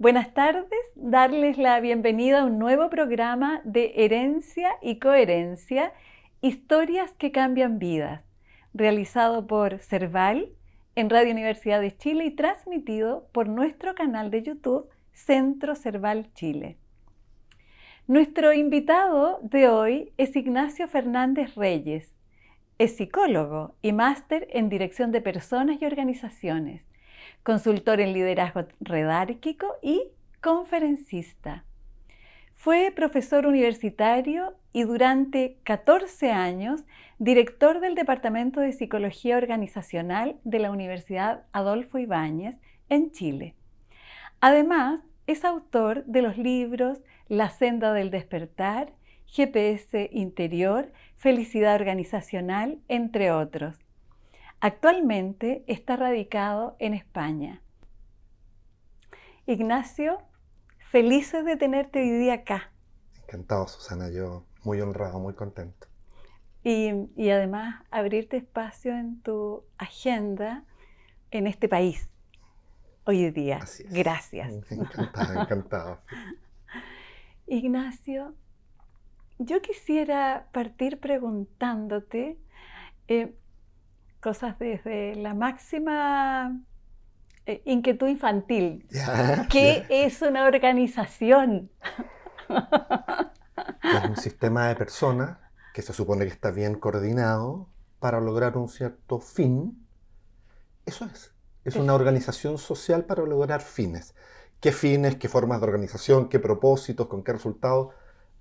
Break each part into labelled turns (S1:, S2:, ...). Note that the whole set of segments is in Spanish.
S1: Buenas tardes, darles la bienvenida a un nuevo programa de Herencia y Coherencia, historias que cambian vidas, realizado por Cerval en Radio Universidad de Chile y transmitido por nuestro canal de YouTube Centro Cerval Chile. Nuestro invitado de hoy es Ignacio Fernández Reyes. Es psicólogo y máster en dirección de personas y organizaciones, consultor en liderazgo redárquico y conferencista. Fue profesor universitario y durante 14 años director del Departamento de Psicología Organizacional de la Universidad Adolfo Ibáñez en Chile. Además, es autor de los libros La senda del despertar, GPS interior, Felicidad organizacional, entre otros. Actualmente está radicado en España. Ignacio, felices de tenerte hoy día acá.
S2: Encantado, Susana, yo muy honrado, muy contento.
S1: Y además abrirte espacio en tu agenda en este país hoy día.
S2: Así es.
S1: Gracias.
S2: Encantado, encantado.
S1: Ignacio, yo quisiera partir preguntándote cosas desde la máxima inquietud infantil.
S2: Ya,
S1: ¿Qué
S2: ya.
S1: es una organización?
S2: Es un sistema de personas que se supone que está bien coordinado para lograr un cierto fin. Eso es. Es una organización social para lograr fines. ¿Qué fines, qué formas de organización, qué propósitos, con qué resultados?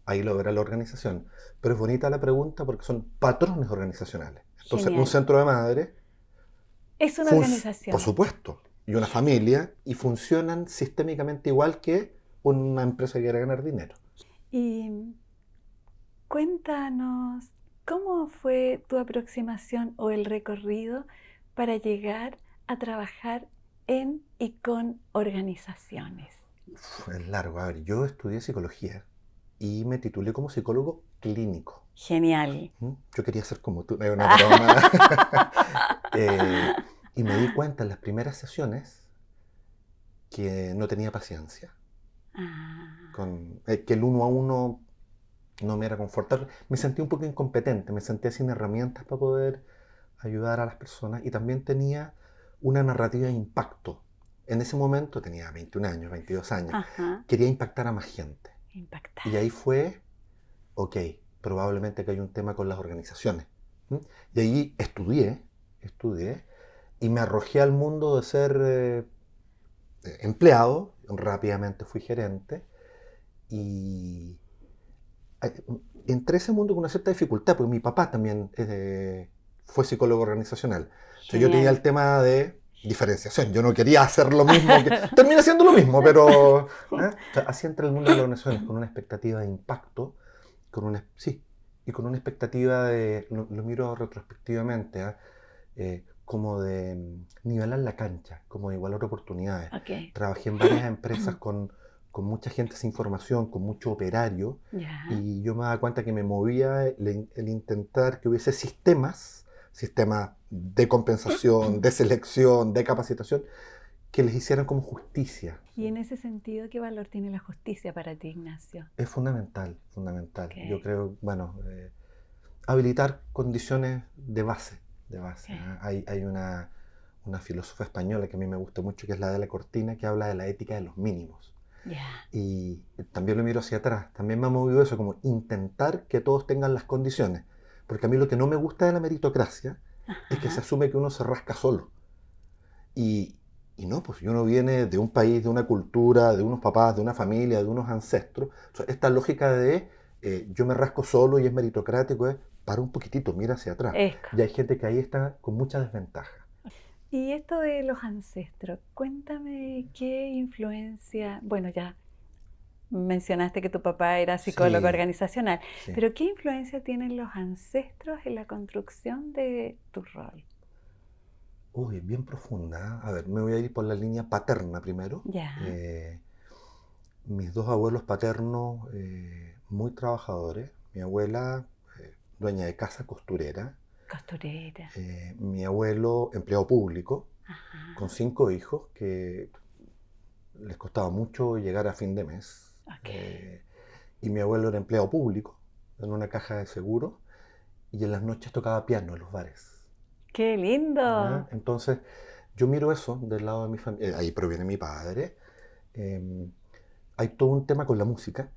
S2: Ahí lo verá la organización. Pero es bonita la pregunta porque son patrones organizacional. Entonces,
S1: Genial.
S2: un centro de madre,
S1: Es una organización.
S2: por supuesto, y una familia, y funcionan sistémicamente igual que una empresa que quiere ganar dinero.
S1: Y cuéntanos, ¿cómo fue tu aproximación o el recorrido para llegar a trabajar en y con organizaciones?
S2: Es largo. A ver, yo estudié psicología y me titulé como psicólogo clínico.
S1: Genial.
S2: Yo quería ser como tú, no es una broma. Y me di cuenta en las primeras sesiones que no tenía paciencia, que el uno a uno no me era confortable. Me sentí un poco incompetente, me sentía sin herramientas para poder ayudar a las personas y también tenía una narrativa de impacto. En ese momento tenía 21 años, 22 años.
S1: Ajá.
S2: Quería impactar a más gente.
S1: Impactar.
S2: Y ahí fue, ok, probablemente que hay un tema con las organizaciones. Y ahí estudié y me arrojé al mundo de ser empleado. Rápidamente fui gerente y entré a ese mundo con una cierta dificultad, porque mi papá también fue psicólogo organizacional. Entonces yo tenía el tema de diferenciación. Yo no quería hacer lo mismo. Terminé haciendo lo mismo, pero o sea, así entré al mundo de las organizaciones con una expectativa de impacto, y con una expectativa de, lo miro retrospectivamente, como de nivelar la cancha, como de igualar oportunidades.
S1: Okay.
S2: Trabajé en varias empresas con mucha gente sin formación, con mucho operario, y yo me daba cuenta que me movía el intentar que hubiese sistemas de compensación, de selección, de capacitación, que les hicieran como justicia.
S1: Y en ese sentido, ¿qué valor tiene la justicia para ti, Ignacio?
S2: Es fundamental, fundamental.
S1: Okay.
S2: Yo creo, habilitar condiciones de base. Okay. Hay una filósofa española que a mí me gusta mucho, que es la de la Cortina, que habla de la ética de los mínimos. Y también lo miro hacia atrás. También me ha movido eso, como intentar que todos tengan las condiciones. Porque a mí lo que no me gusta de la meritocracia es que se asume que uno se rasca solo. Y no, pues uno viene de un país, de una cultura, de unos papás, de una familia, de unos ancestros. O sea, esta lógica de yo me rasco solo y es meritocrático es para un poquitito, mira hacia atrás. Y hay gente que ahí está con mucha desventaja.
S1: Y esto de los ancestros, cuéntame qué influencia, bueno, ya mencionaste que tu papá era psicólogo organizacional, pero ¿qué influencia tienen los ancestros en la construcción de tu rol?
S2: Uy, bien profunda. A ver, me voy a ir por la línea paterna primero. Mis dos abuelos paternos muy trabajadores. Mi abuela, dueña de casa, costurera. Mi abuelo, empleado público, con 5 hijos, que les costaba mucho llegar a fin de mes.
S1: Okay.
S2: Y mi abuelo era empleado público en una caja de seguro y en las noches tocaba piano en los bares.
S1: ¡Qué lindo!
S2: Entonces, yo miro eso del lado de mi familia. Ahí proviene mi padre. Hay todo un tema con la música.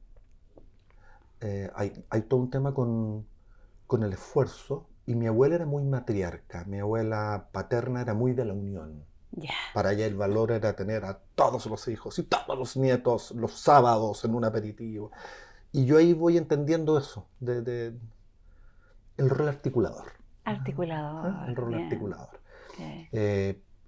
S2: Hay todo un tema con el esfuerzo. Y mi abuela era muy matriarca. Mi abuela paterna era muy de la unión.
S1: Ya.
S2: Para ella el valor era tener a todos los hijos y todos los nietos los sábados en un aperitivo. Y yo ahí voy entendiendo eso, el rol articulador.
S1: Articulador.
S2: El rol
S1: bien.
S2: articulador.
S1: Okay.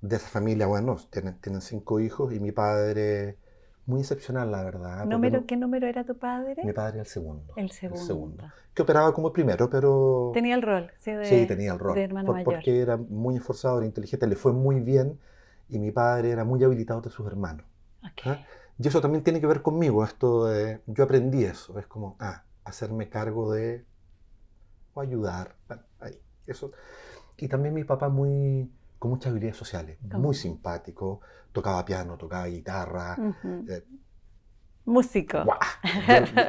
S2: De esa familia, bueno, tienen 5 hijos y mi padre, muy excepcional, la verdad.
S1: ¿Qué número era tu padre?
S2: Mi padre era el segundo.
S1: El segundo.
S2: Que operaba como el primero, pero...
S1: Tenía el rol, sí,
S2: sí, tenía el rol.
S1: De hermano mayor.
S2: Porque era muy esforzado, era inteligente, le fue muy bien y mi padre era muy habilitado de sus hermanos.
S1: Okay.
S2: Y eso también tiene que ver conmigo, esto de... Yo aprendí eso, es como, hacerme cargo de... o ayudar, ahí, eso. Y también mi papá con muchas habilidades sociales, muy simpático, tocaba piano, tocaba guitarra.
S1: Músico.
S2: ¡Guau!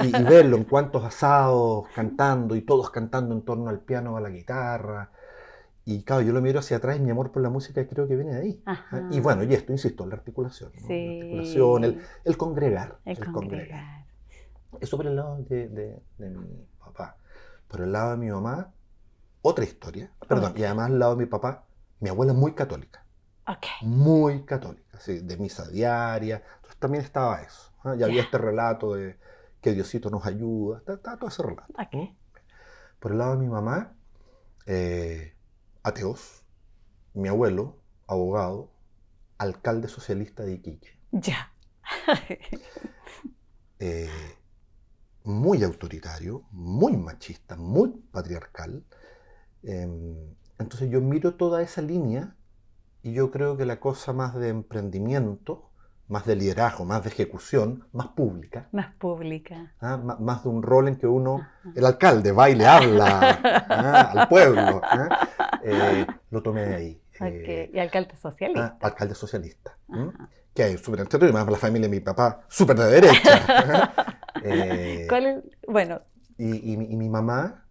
S2: Y verlo en cuantos asados, cantando, y todos cantando en torno al piano o a la guitarra. Y claro, yo lo miro hacia atrás y mi amor por la música creo que viene de ahí.
S1: Ajá.
S2: Y bueno, y esto, insisto, la articulación. ¿no?
S1: Sí.
S2: La articulación, el congregar.
S1: El congregar.
S2: Eso por el lado de mi papá. Por el lado de mi mamá, otra historia. Perdón, y además al lado de mi papá, mi abuela es muy católica.
S1: Okay.
S2: Muy católica, sí, de misa diaria. Entonces también estaba eso. Y había este relato de que Diosito nos ayuda. Está todo ese relato.
S1: Okay.
S2: Por el lado de mi mamá, ateos. Mi abuelo, abogado, alcalde socialista de Iquique.
S1: Ya.
S2: Muy autoritario, muy machista, muy patriarcal. Entonces yo miro toda esa línea y yo creo que la cosa más de emprendimiento, más de liderazgo, más de ejecución, más pública.
S1: Más pública.
S2: Más de un rol en que uno, el alcalde, va y le habla al pueblo. Lo tomé de ahí.
S1: Okay. Y alcalde socialista.
S2: Alcalde socialista. Que es súper entretenido, además la familia de mi papá, súper de derecha.
S1: Bueno.
S2: Y mi mamá,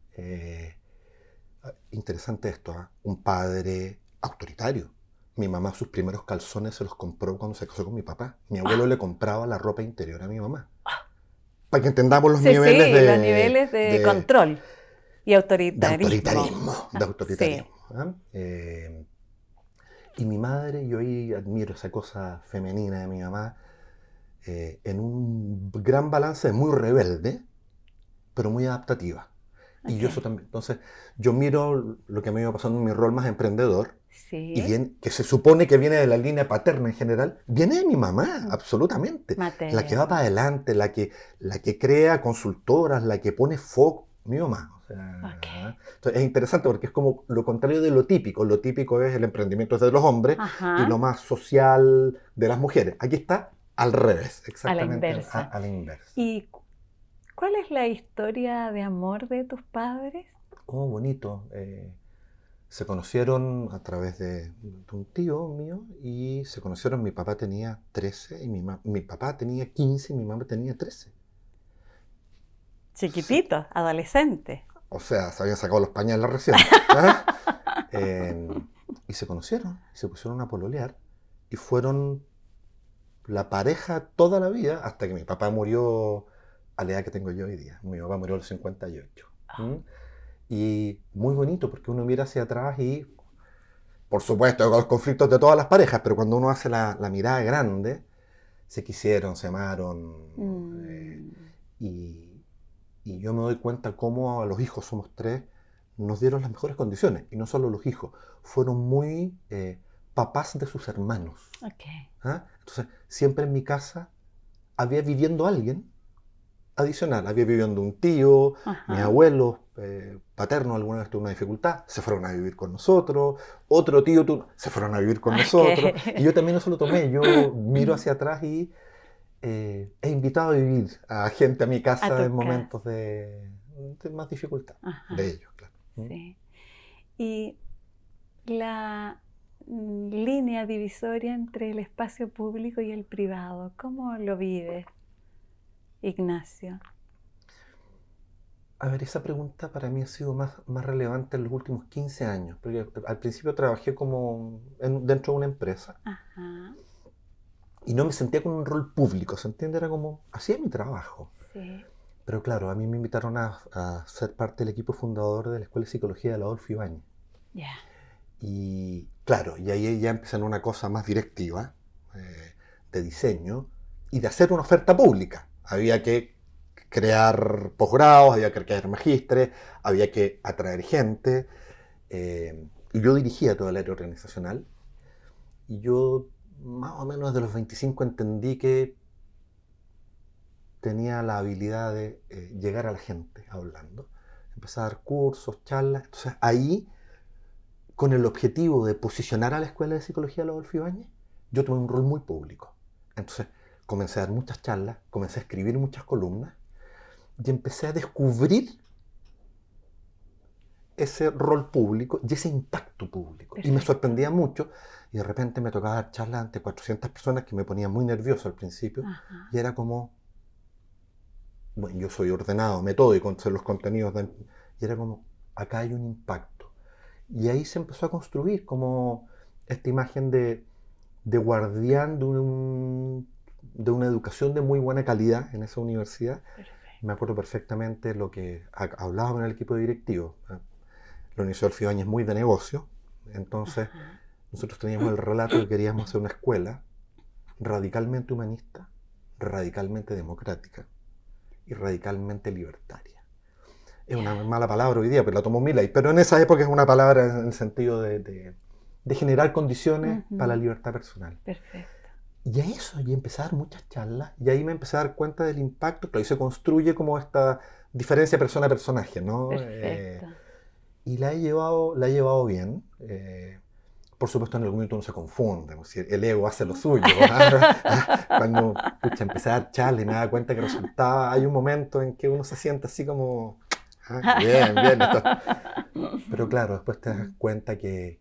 S2: interesante esto, un padre autoritario. Mi mamá sus primeros calzones se los compró cuando se casó con mi papá. Mi abuelo le compraba la ropa interior a mi mamá. Para que entendamos los niveles
S1: los niveles de control y autoritarismo.
S2: De autoritarismo. Sí. Y mi madre, yo ahí admiro esa cosa femenina de mi mamá, en un gran balance muy rebelde, pero muy adaptativa. Okay. Y yo eso también. Entonces, yo miro lo que me iba pasando en mi rol más emprendedor,
S1: sí.
S2: Y que se supone que viene de la línea paterna en general, viene de mi mamá, absolutamente.
S1: Materna.
S2: La que va para adelante, la que crea consultoras, la que pone foco, mi mamá. O sea,
S1: okay.
S2: Entonces, es interesante porque es como lo contrario de lo típico. Lo típico es el emprendimiento de los hombres. Ajá. Y lo más social de las mujeres. Aquí está al revés, exactamente. A la inversa.
S1: ¿Y cuál es la historia de amor de tus padres?
S2: Oh, bonito. Se conocieron a través de un tío mío y se conocieron, mi papá tenía 13 y mi papá tenía 15 y mi mamá tenía 13.
S1: Chiquitito, sí. Adolescente.
S2: O sea, se habían sacado los pañales recién. Y se conocieron, y se pusieron a pololear y fueron la pareja toda la vida hasta que mi papá murió a la edad que tengo yo hoy día. Mi papá murió a los 58. Y muy bonito porque uno mira hacia atrás y, por supuesto, con los conflictos de todas las parejas, pero cuando uno hace la mirada grande, se quisieron, se amaron. Y yo me doy cuenta cómo a los hijos, somos 3, nos dieron las mejores condiciones. Y no solo los hijos, fueron muy papás de sus hermanos.
S1: Okay.
S2: Entonces, siempre en mi casa había viviendo alguien adicional. Había viviendo un tío, mis abuelos paternos alguna vez tuvo una dificultad, se fueron a vivir con nosotros, otro tío se fueron a vivir con nosotros, y yo también eso lo tomé, yo miro hacia atrás y he invitado a vivir a gente a mi casa en momentos de más dificultad, de ellos, claro.
S1: Sí. Y la línea divisoria entre el espacio público y el privado. ¿Cómo lo vives, Ignacio?
S2: A ver, esa pregunta para mí ha sido más relevante en los últimos 15 años, porque al principio trabajé como dentro de una empresa
S1: Ajá,
S2: y no me sentía con un rol público, ¿se entiende? Era como, hacía mi trabajo.
S1: sí.
S2: Pero claro, a mí me invitaron a ser parte del equipo fundador de la Escuela de Psicología de la Adolfo Ibáñez.
S1: Ya.
S2: Y claro, y ahí ya empecé en una cosa más directiva, de diseño y de hacer una oferta pública. Había que crear posgrados, había que crear magísteres, había que atraer gente. Y yo dirigía todo el área organizacional. Y yo, más o menos desde los 25, entendí que tenía la habilidad de llegar a la gente hablando. Empecé a dar cursos, charlas. Entonces ahí, con el objetivo de posicionar a la Escuela de Psicología de la Adolfo Ibáñez, yo tomé un rol muy público. Entonces comencé a dar muchas charlas, comencé a escribir muchas columnas y empecé a descubrir ese rol público y ese impacto público.
S1: Perfecto.
S2: Y me sorprendía mucho y de repente me tocaba dar charlas ante 400 personas que me ponían muy nervioso al principio.
S1: Ajá.
S2: Y era como, bueno, yo soy ordenado, metódico en los contenidos, y era como, acá hay un impacto. Y ahí se empezó a construir como esta imagen de guardián de una educación de muy buena calidad en esa universidad.
S1: Perfecto.
S2: Me acuerdo perfectamente lo que hablábamos en el equipo directivo. La Universidad de Ibáñez es muy de negocio, entonces
S1: Ajá.
S2: nosotros teníamos el relato de que queríamos hacer una escuela radicalmente humanista, radicalmente democrática y radicalmente libertaria. Es una mala palabra hoy día, pero la tomó Millay, pero en esa época es una palabra en el sentido de generar condiciones para la libertad personal.
S1: Perfecto.
S2: Y a eso, y empecé a dar muchas charlas, y ahí me empecé a dar cuenta del impacto, que ahí se construye como esta diferencia persona-personaje, ¿no?
S1: Perfecto.
S2: Y la he llevado bien. Por supuesto, en algún momento uno se confunde, ¿no? Si el ego hace lo suyo. Cuando empecé a dar charlas y me daba cuenta que resultaba, hay un momento en que uno se siente así como, bien, bien. Pero claro, después te das cuenta que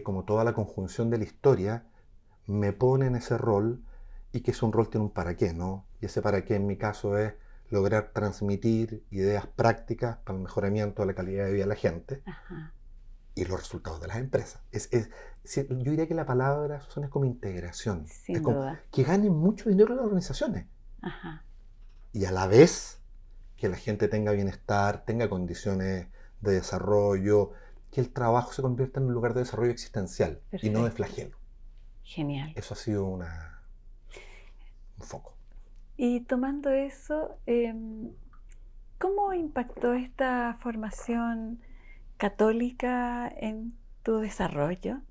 S2: como toda la conjunción de la historia, me pone en ese rol y que ese rol tiene un para qué, ¿no? Y ese para qué en mi caso es lograr transmitir ideas prácticas para el mejoramiento de la calidad de vida de la gente.
S1: Ajá.
S2: Y los resultados de las empresas. Yo diría que la palabra, Susana, es como integración.
S1: Sin
S2: es como
S1: duda.
S2: que ganen mucho dinero las organizaciones.
S1: Ajá.
S2: Y a la vez que la gente tenga bienestar, tenga condiciones de desarrollo, que el trabajo se convierta en un lugar de desarrollo existencial.
S1: Perfecto.
S2: Y no de flagelo.
S1: Genial.
S2: Eso ha sido un foco.
S1: Y tomando eso, ¿cómo impactó esta formación católica en tu desarrollo?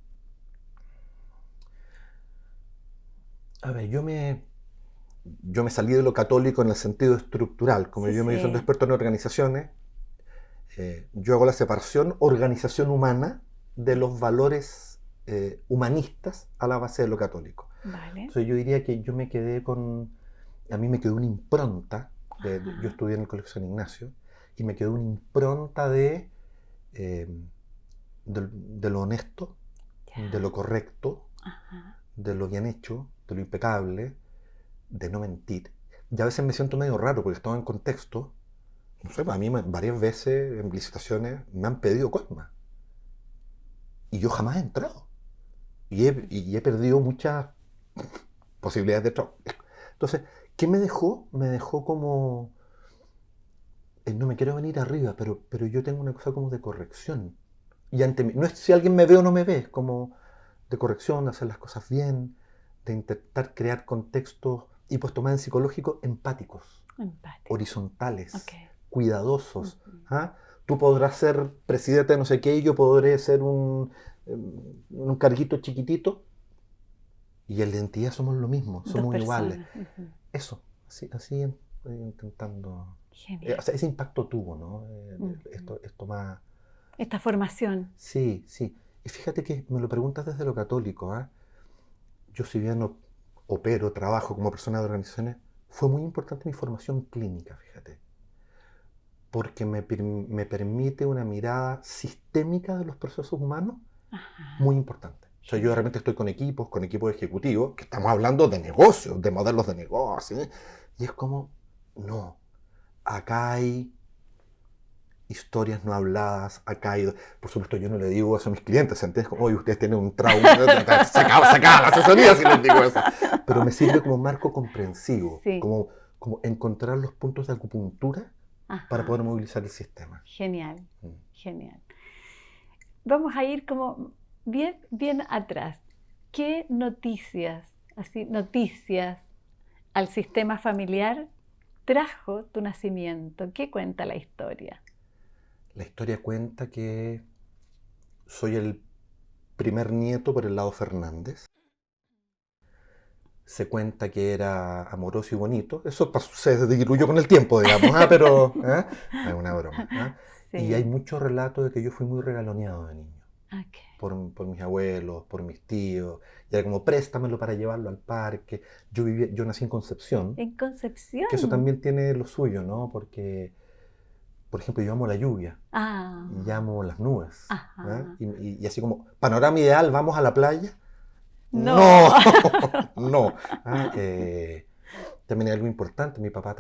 S2: A ver, yo me salí de lo católico en el sentido estructural. Como
S1: Sí,
S2: yo me
S1: sí.
S2: soy experto en organizaciones, yo hago la separación organización humana de los valores humanistas a la base de lo católico.
S1: Vale.
S2: Entonces yo diría que yo me quedé a mí me quedó una impronta, yo estudié en el Colegio San Ignacio, y me quedó una impronta de lo honesto,
S1: Ya.
S2: de lo correcto,
S1: Ajá.
S2: de lo bien hecho, de lo impecable, de no mentir. Y a veces me siento medio raro porque estaba en contexto, no sé, a mí varias veces en licitaciones me han pedido coima. Y yo jamás he entrado. Y he perdido muchas posibilidades de trabajo. Entonces, ¿qué me dejó? Me dejó como, no me quiero venir arriba, pero yo tengo una cosa como de corrección. Y ante mí, no es si alguien me ve o no me ve, es como de corrección, de hacer las cosas bien, de intentar crear contextos, y pues tomar en psicológico, empáticos,
S1: Empático.
S2: horizontales,
S1: Ok.
S2: cuidadosos.
S1: Ujú.
S2: ¿Ah? Tú podrás ser presidente de no sé qué y yo podré ser un carguito chiquitito, y en la identidad somos lo mismo,
S1: Dos
S2: somos
S1: personas.
S2: iguales.
S1: Ujú.
S2: Eso, así intentando.
S1: Genial.
S2: O sea, ese impacto tuvo, ¿no?
S1: Ujú.
S2: Esto más.
S1: Esta formación.
S2: Sí, sí. Y fíjate que me lo preguntas desde lo católico, ¿ah? Yo, si bien opero, trabajo como persona de organizaciones, fue muy importante mi formación clínica, fíjate. Porque me permite una mirada sistémica de los procesos humanos
S1: Ajá.
S2: muy importante. O sea, yo de repente estoy con equipos ejecutivos, que estamos hablando de negocios, de modelos de negocio, ¿eh? Y es como, no, acá hay historias no habladas, acá hay... Por supuesto, yo no le digo eso a mis clientes, ¿entiendes? Como, oye, ustedes tienen un trauma, sacaba la asesoría si les digo eso. Pero me sirve como marco comprensivo,
S1: Sí.
S2: como encontrar los puntos de acupuntura para poder movilizar el sistema.
S1: Genial, genial. Vamos a ir como bien atrás. ¿Qué noticias al sistema familiar trajo tu nacimiento? ¿Qué cuenta la historia?
S2: La historia cuenta que soy el primer nieto por el lado Fernández. Se cuenta que era amoroso y bonito. Eso se diluyó con el tiempo, digamos, pero es una broma.
S1: Sí.
S2: Y hay muchos relatos de que yo fui muy regaloneado de niño.
S1: Okay.
S2: Por mis abuelos, por mis tíos. Y era como, préstamelo para llevarlo al parque. Yo nací en Concepción.
S1: ¿En Concepción?
S2: Que eso también tiene lo suyo, ¿no? Porque, por ejemplo, yo amo la lluvia. Y amo las nubes. Y así como, panorama ideal, vamos a la playa. No. También hay algo importante. Mi papá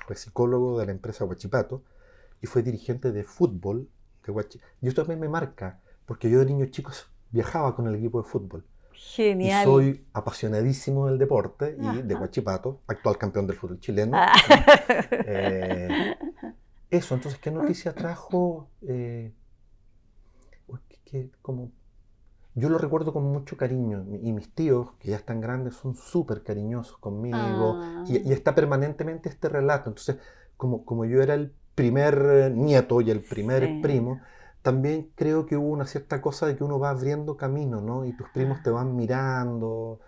S2: fue psicólogo de la empresa Huachipato y fue dirigente de fútbol de Huachipato. Y esto también me marca, porque yo de niño chico viajaba con el equipo de fútbol.
S1: Genial.
S2: Y soy apasionadísimo del deporte y de Huachipato, actual campeón del fútbol chileno. Eso, entonces, ¿qué noticia trajo? Como... Yo lo recuerdo con mucho cariño y mis tíos, que ya están grandes, son súper cariñosos conmigo y está permanentemente este relato. Entonces, como yo era el primer nieto y el primer primo, también creo que hubo una cierta cosa de que uno va abriendo camino, ¿no? Y tus primos te van mirando.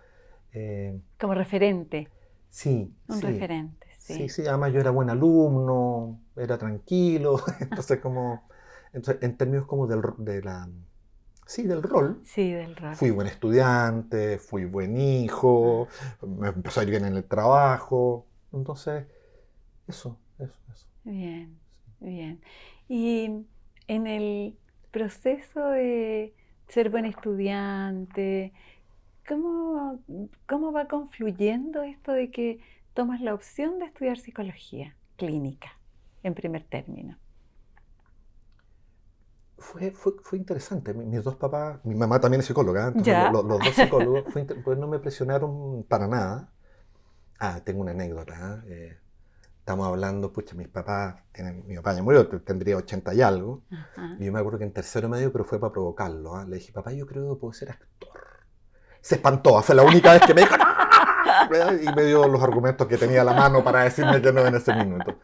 S1: Como referente.
S2: Sí.
S1: Un referente, sí.
S2: Sí, además yo era buen alumno, era tranquilo, entonces en términos como del rol. Sí, del rol. Fui buen estudiante, fui buen hijo, me empezó a ir bien en el trabajo. Entonces, eso.
S1: Bien. Y en el proceso de ser buen estudiante, ¿cómo va confluyendo esto de que tomas la opción de estudiar psicología clínica en primer término?
S2: Fue interesante. Mis dos papás, mi mamá también es psicóloga, entonces los dos psicólogos, pues no me presionaron para nada. Tengo una anécdota. Estamos hablando, mi papá ya murió, tendría 80 y algo. Y yo me acuerdo que en tercero medio, pero fue para provocarlo. Le dije, papá, yo creo que puedo ser actor. Se espantó, fue la única vez que me dijo, ¡no! Y me dio los argumentos que tenía a la mano para decirme que no en ese minuto.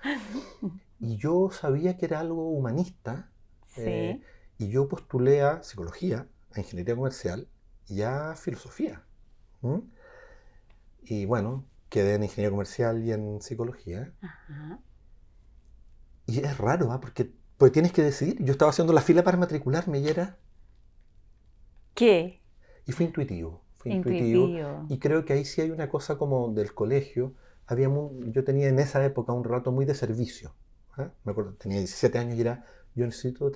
S2: Y yo sabía que era algo humanista.
S1: Sí.
S2: Y yo postulé a psicología, a ingeniería comercial y a filosofía. Y bueno, quedé en ingeniería comercial y en psicología. Y es raro, porque tienes que decidir. Yo estaba haciendo la fila para matricularme y era...
S1: ¿Qué?
S2: Y fue intuitivo. Y creo que ahí sí hay una cosa como del colegio. Yo tenía en esa época un rato muy de servicio. Me acuerdo, tenía 17 años y era... Yo necesito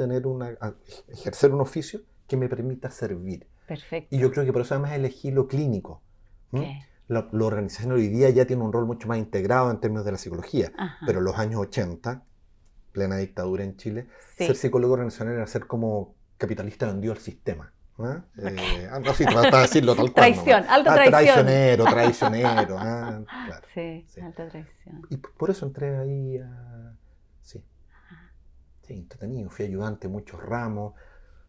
S2: ejercer un oficio que me permita servir.
S1: Perfecto.
S2: Y yo creo que por eso además elegí lo clínico. Lo organizacional hoy día ya tiene un rol mucho más integrado en términos de la psicología. Pero en los años 80, plena dictadura en Chile, ser psicólogo organizacional era ser como capitalista vendido al sistema. No, sí, trata de decirlo tal cual.
S1: Traición, alta traición.
S2: Traicionero. Claro,
S1: sí, alta traición.
S2: Y por eso entré ahí Sí, entretenido. Fui ayudante en muchos ramos.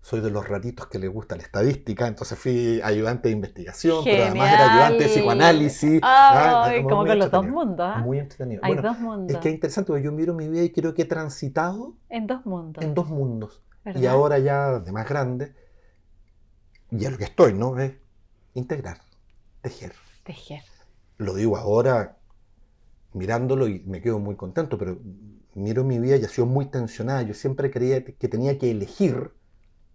S2: Soy de los ratitos que les gusta la estadística, entonces fui ayudante de investigación,
S1: Genial.
S2: Pero además era ayudante de psicoanálisis.
S1: Como con los dos mundos.
S2: Muy entretenido.
S1: Hay dos mundos.
S2: Es que es interesante, porque yo miro mi vida y creo que he transitado
S1: en dos mundos.
S2: ¿Verdad? Y ahora ya de más grande, ya lo que estoy, ¿no? Es integrar, tejer. Lo digo ahora mirándolo y me quedo muy contento, pero miro mi vida y ha sido muy tensionada. Yo siempre creía que tenía que elegir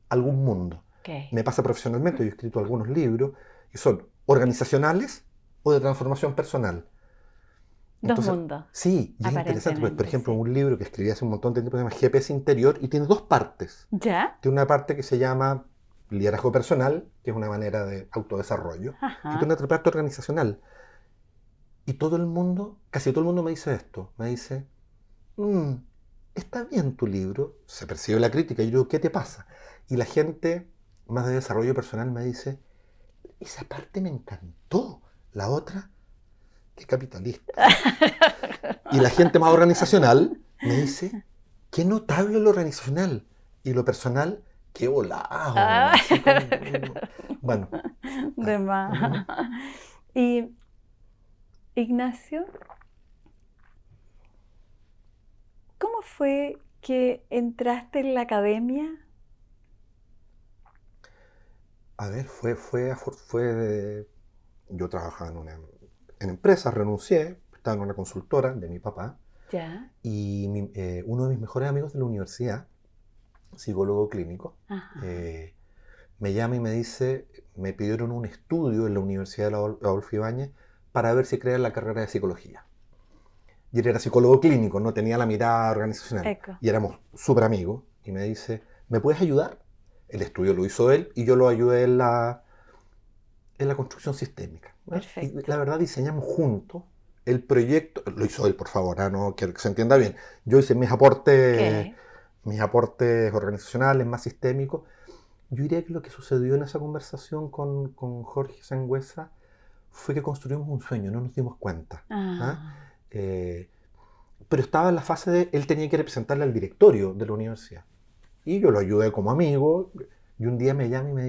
S2: algún mundo. Me pasa profesionalmente, yo he escrito algunos libros y son organizacionales o de transformación personal.
S1: Entonces, dos mundos.
S2: Sí, y es interesante, porque, por ejemplo, un libro que escribí hace un montón de tiempo se llama GPS Interior y tiene dos partes.
S1: ¿Ya?
S2: Tiene una parte que se llama liderazgo personal, que es una manera de autodesarrollo, y
S1: Ajá.
S2: por otra parte organizacional. Y todo el mundo, casi todo el mundo me dice esto, me dice, "Mm, está bien tu libro", se percibe la crítica, y yo digo, ¿qué te pasa? Y la gente más de desarrollo personal me dice, esa parte me encantó, la otra, qué capitalista. Y la gente más organizacional me dice, qué notable lo organizacional. Y lo personal, qué volado.
S1: Ah.
S2: Así como, bueno,
S1: De más. Y Ignacio, ¿cómo fue que entraste en la academia?
S2: a ver, yo trabajaba en empresas, renuncié, estaba en una consultora de mi papá,
S1: Ya.
S2: y uno de mis mejores amigos de la universidad, psicólogo clínico,
S1: Ajá.
S2: eh, me llama y me dice, me pidieron un estudio en la Universidad de Adolfo Ibáñez para ver si crean la carrera de psicología. Y él era psicólogo clínico, no tenía la mirada organizacional.
S1: Eco.
S2: Y éramos súper amigos. Y me dice, ¿me puedes ayudar? El estudio lo hizo él y yo lo ayudé en la construcción sistémica, ¿no? Y
S1: Perfecto.
S2: la verdad diseñamos juntos el proyecto, lo hizo él, por favor, no quiero que se entienda bien. Yo hice
S1: ¿Qué?
S2: mis aportes organizacionales más sistémicos. Yo diría que lo que sucedió en esa conversación con Jorge Sangüesa fue que construimos un sueño, no nos dimos cuenta. ¿Ah?
S1: Ah.
S2: Eh, pero estaba en la fase de él tenía que representarle al directorio de la universidad. Y yo lo ayudé como amigo. Y un día me llama y me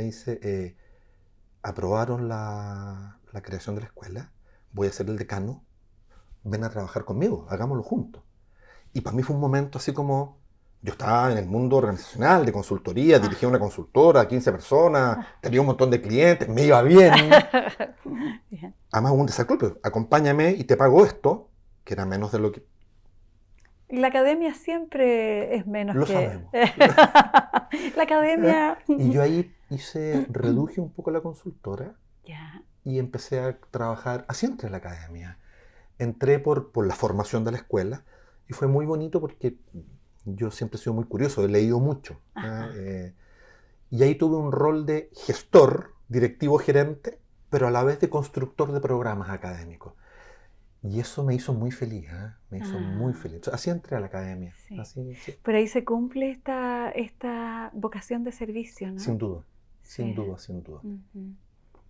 S2: dice, aprobaron la creación de la escuela, voy a ser el decano, ven a trabajar conmigo, hagámoslo juntos. Y para mí fue un momento así como, yo estaba en el mundo organizacional, de consultoría, dirigía una
S1: Ajá.
S2: consultora, 15 personas, tenía un montón de clientes, me iba bien.
S1: Bien.
S2: Además, un desafío, pero acompáñame y te pago esto, que era menos de lo que...
S1: La academia siempre es menos
S2: Lo
S1: que...
S2: sabemos.
S1: La academia...
S2: Y yo ahí reduje un poco la consultora
S1: Ya.
S2: y empecé a trabajar, así entré en la academia. Entré por la formación de la escuela y fue muy bonito porque yo siempre he sido muy curioso, he leído mucho. ¿Ah?
S1: Ajá.
S2: Y ahí tuve un rol de gestor, directivo gerente, pero a la vez de constructor de programas académicos. Y eso me hizo muy feliz, ¿eh? Me hizo muy
S1: Ah,
S2: feliz. Así entré a la academia.
S1: sí.
S2: Así, sí.
S1: Por ahí se cumple esta vocación de servicio, ¿no?
S2: Sin duda, sin
S1: Sí.
S2: duda, sin duda.
S1: Ujú.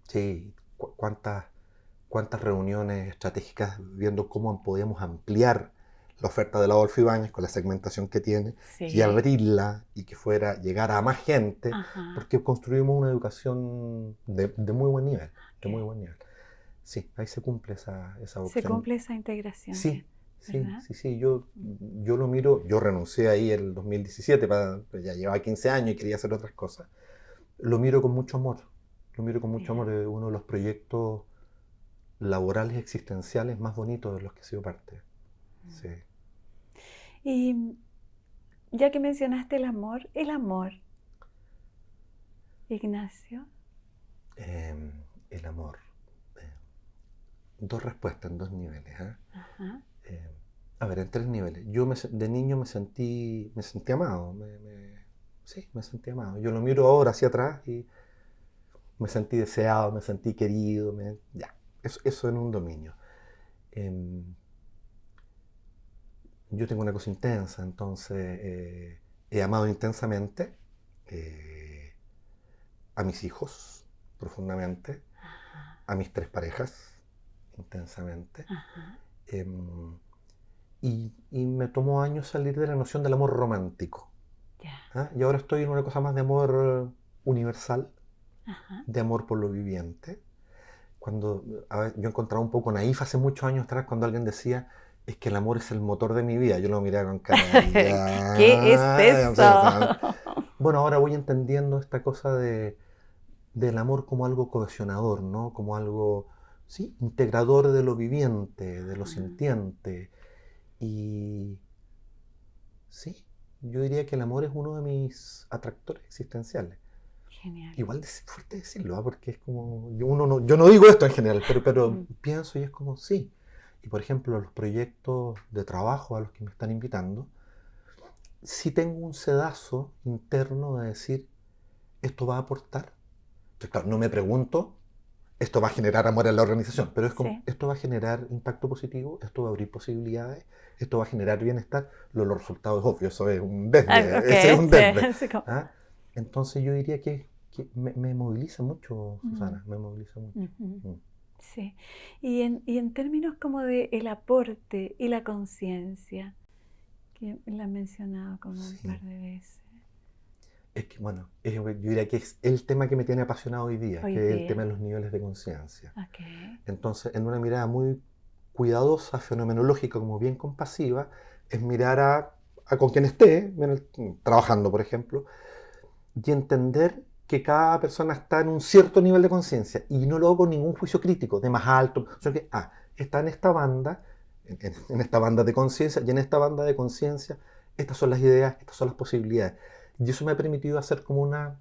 S2: Sí, cuántas reuniones estratégicas viendo cómo podíamos ampliar la oferta de la Adolfo Ibáñez con la segmentación que tiene y
S1: Sí.
S2: abrirla y que fuera llegar a más gente,
S1: Ajá.
S2: porque construimos una educación de muy buen nivel, de muy
S1: Ok.
S2: buen nivel. Sí, ahí se cumple esa
S1: Se
S2: vocación.
S1: cumple esa integración,
S2: Sí, sí,
S1: ¿verdad?
S2: sí, sí, yo lo miro, yo renuncié ahí el 2017, ya llevaba 15 años y quería hacer otras cosas. Lo miro con mucho amor, lo miro con mucho amor,
S1: Bien.
S2: es uno de los proyectos laborales existenciales más bonitos de los que he sido parte. Sí.
S1: Y ya que mencionaste el amor, Ignacio.
S2: Eh, el amor. Eh, dos respuestas en dos niveles. ¿Eh?
S1: Ajá.
S2: Eh, a ver, en tres niveles. De niño me sentí amado. Sí, me sentí amado. Yo lo miro ahora hacia atrás y me sentí deseado, me sentí querido. Ya, eso en un dominio. Eh, yo tengo una cosa intensa, entonces he amado intensamente eh, a mis hijos profundamente,
S1: Ajá.
S2: a mis tres parejas intensamente,
S1: Ajá.
S2: y me tomó años salir de la noción del amor romántico.
S1: Ya.
S2: ¿Ah? Y ahora estoy en una cosa más de amor universal,
S1: Ajá.
S2: de amor por lo viviente. Yo encontraba un poco naif hace muchos años atrás cuando alguien decía, es que el amor es el motor de mi vida. Yo lo miraba con cara de
S1: ¿Qué es
S2: ya, no sé, o
S1: eso?
S2: sea, bueno, ahora voy entendiendo esta cosa del amor como algo cohesionador, ¿no? Como algo, sí, integrador de lo viviente, de lo
S1: Ajá.
S2: sintiente. Y sí, yo diría que el amor es uno de mis atractores existenciales.
S1: Genial.
S2: Igual es fuerte decirlo, ¿ah? Porque es como, yo no digo esto en general, pero
S1: Mm.
S2: pienso y es como, sí. Y por ejemplo, los proyectos de trabajo a los que me están invitando, sí tengo un sedazo interno de decir, ¿esto va a aportar? Entonces, claro, no me pregunto, esto va a generar amor en la organización, pero es como,
S1: Sí.
S2: esto va a generar impacto positivo, esto va a abrir posibilidades, esto va a generar bienestar. Los resultados es obvio, eso es un desde,
S1: Ok,
S2: ese es un desde.
S1: sí, así como,
S2: ¿Ah? Entonces yo diría que me moviliza mucho, Susana, me moviliza mucho.
S1: ujú, sí. Y en términos como de el aporte y la conciencia, que la han mencionado como un par
S2: Sí,
S1: de veces.
S2: es que bueno, yo diría que es el tema que me tiene apasionado hoy día,
S1: Hoy
S2: que es el
S1: día.
S2: tema de los niveles de conciencia.
S1: Ok.
S2: Entonces, en una mirada muy cuidadosa, fenomenológica, como bien compasiva, es mirar a con quien esté, trabajando, por ejemplo, y entender que cada persona está en un cierto nivel de conciencia y no lo hago con ningún juicio crítico, de más alto, sino que, está en esta banda, en esta banda de conciencia, y en esta banda de conciencia, estas son las ideas, estas son las posibilidades. Y eso me ha permitido hacer como una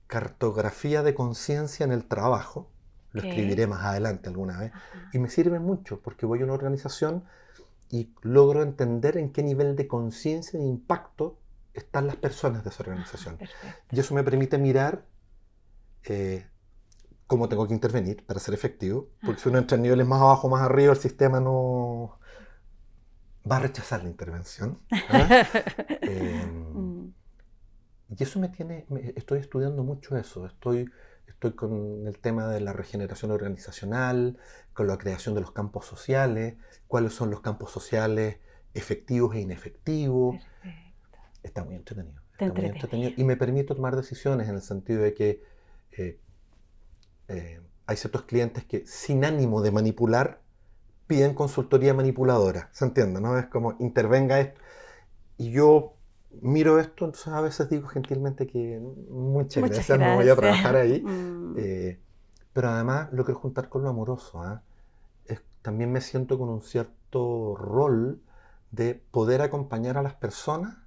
S2: cartografía de conciencia en el trabajo, lo
S1: Ok.
S2: escribiré más adelante alguna vez,
S1: Ajá.
S2: y me sirve mucho porque voy a una organización y logro entender en qué nivel de conciencia e impacto están las personas de esa organización.
S1: Perfecto.
S2: Y eso me permite mirar eh, cómo tengo que intervenir para ser efectivo, porque si uno entra en niveles más abajo, más arriba, el sistema no va a rechazar la intervención. ¿Ah?
S1: Mm,
S2: Y eso estoy estudiando mucho eso, estoy con el tema de la regeneración organizacional, con la creación de los campos sociales, cuáles son los campos sociales efectivos e inefectivos.
S1: perfecto. Está
S2: Está muy entretenido
S1: entretenido.
S2: y me permite tomar decisiones en el sentido de que eh, hay ciertos clientes que sin ánimo de manipular piden consultoría manipuladora, ¿se entiende? ¿No? Es como intervenga esto. Y yo miro esto, entonces a veces digo gentilmente que muchas
S1: Muchas
S2: gracias, no voy a trabajar
S1: gracias.
S2: ahí. Eh, pero además lo quiero juntar con lo amoroso. También me siento con un cierto rol de poder acompañar a las personas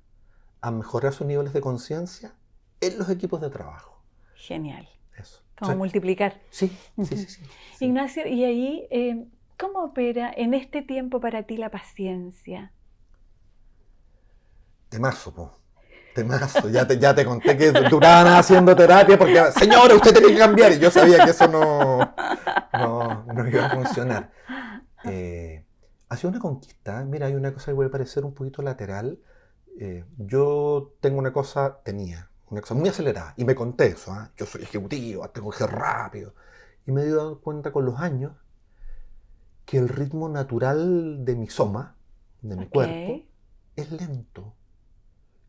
S2: a mejorar sus niveles de conciencia en los equipos de trabajo.
S1: Genial.
S2: Eso.
S1: Como multiplicar.
S2: Sí, sí, sí, sí, sí.
S1: Ignacio, y ahí, ¿cómo opera en este tiempo para ti la paciencia?
S2: Temazo, po. Temazo. Ya te conté que duraban haciendo terapia porque, señora, usted tiene que cambiar. Y yo sabía que eso no iba a funcionar. Ha sido una conquista. Mira, hay una cosa que puede parecer un poquito lateral. Yo tenía una cosa muy acelerada. Y me conté eso. Yo soy ejecutivo, tengo que ser rápido. Y me he dado cuenta con los años que el ritmo natural de mi soma, de mi
S1: Ok.
S2: cuerpo, es lento.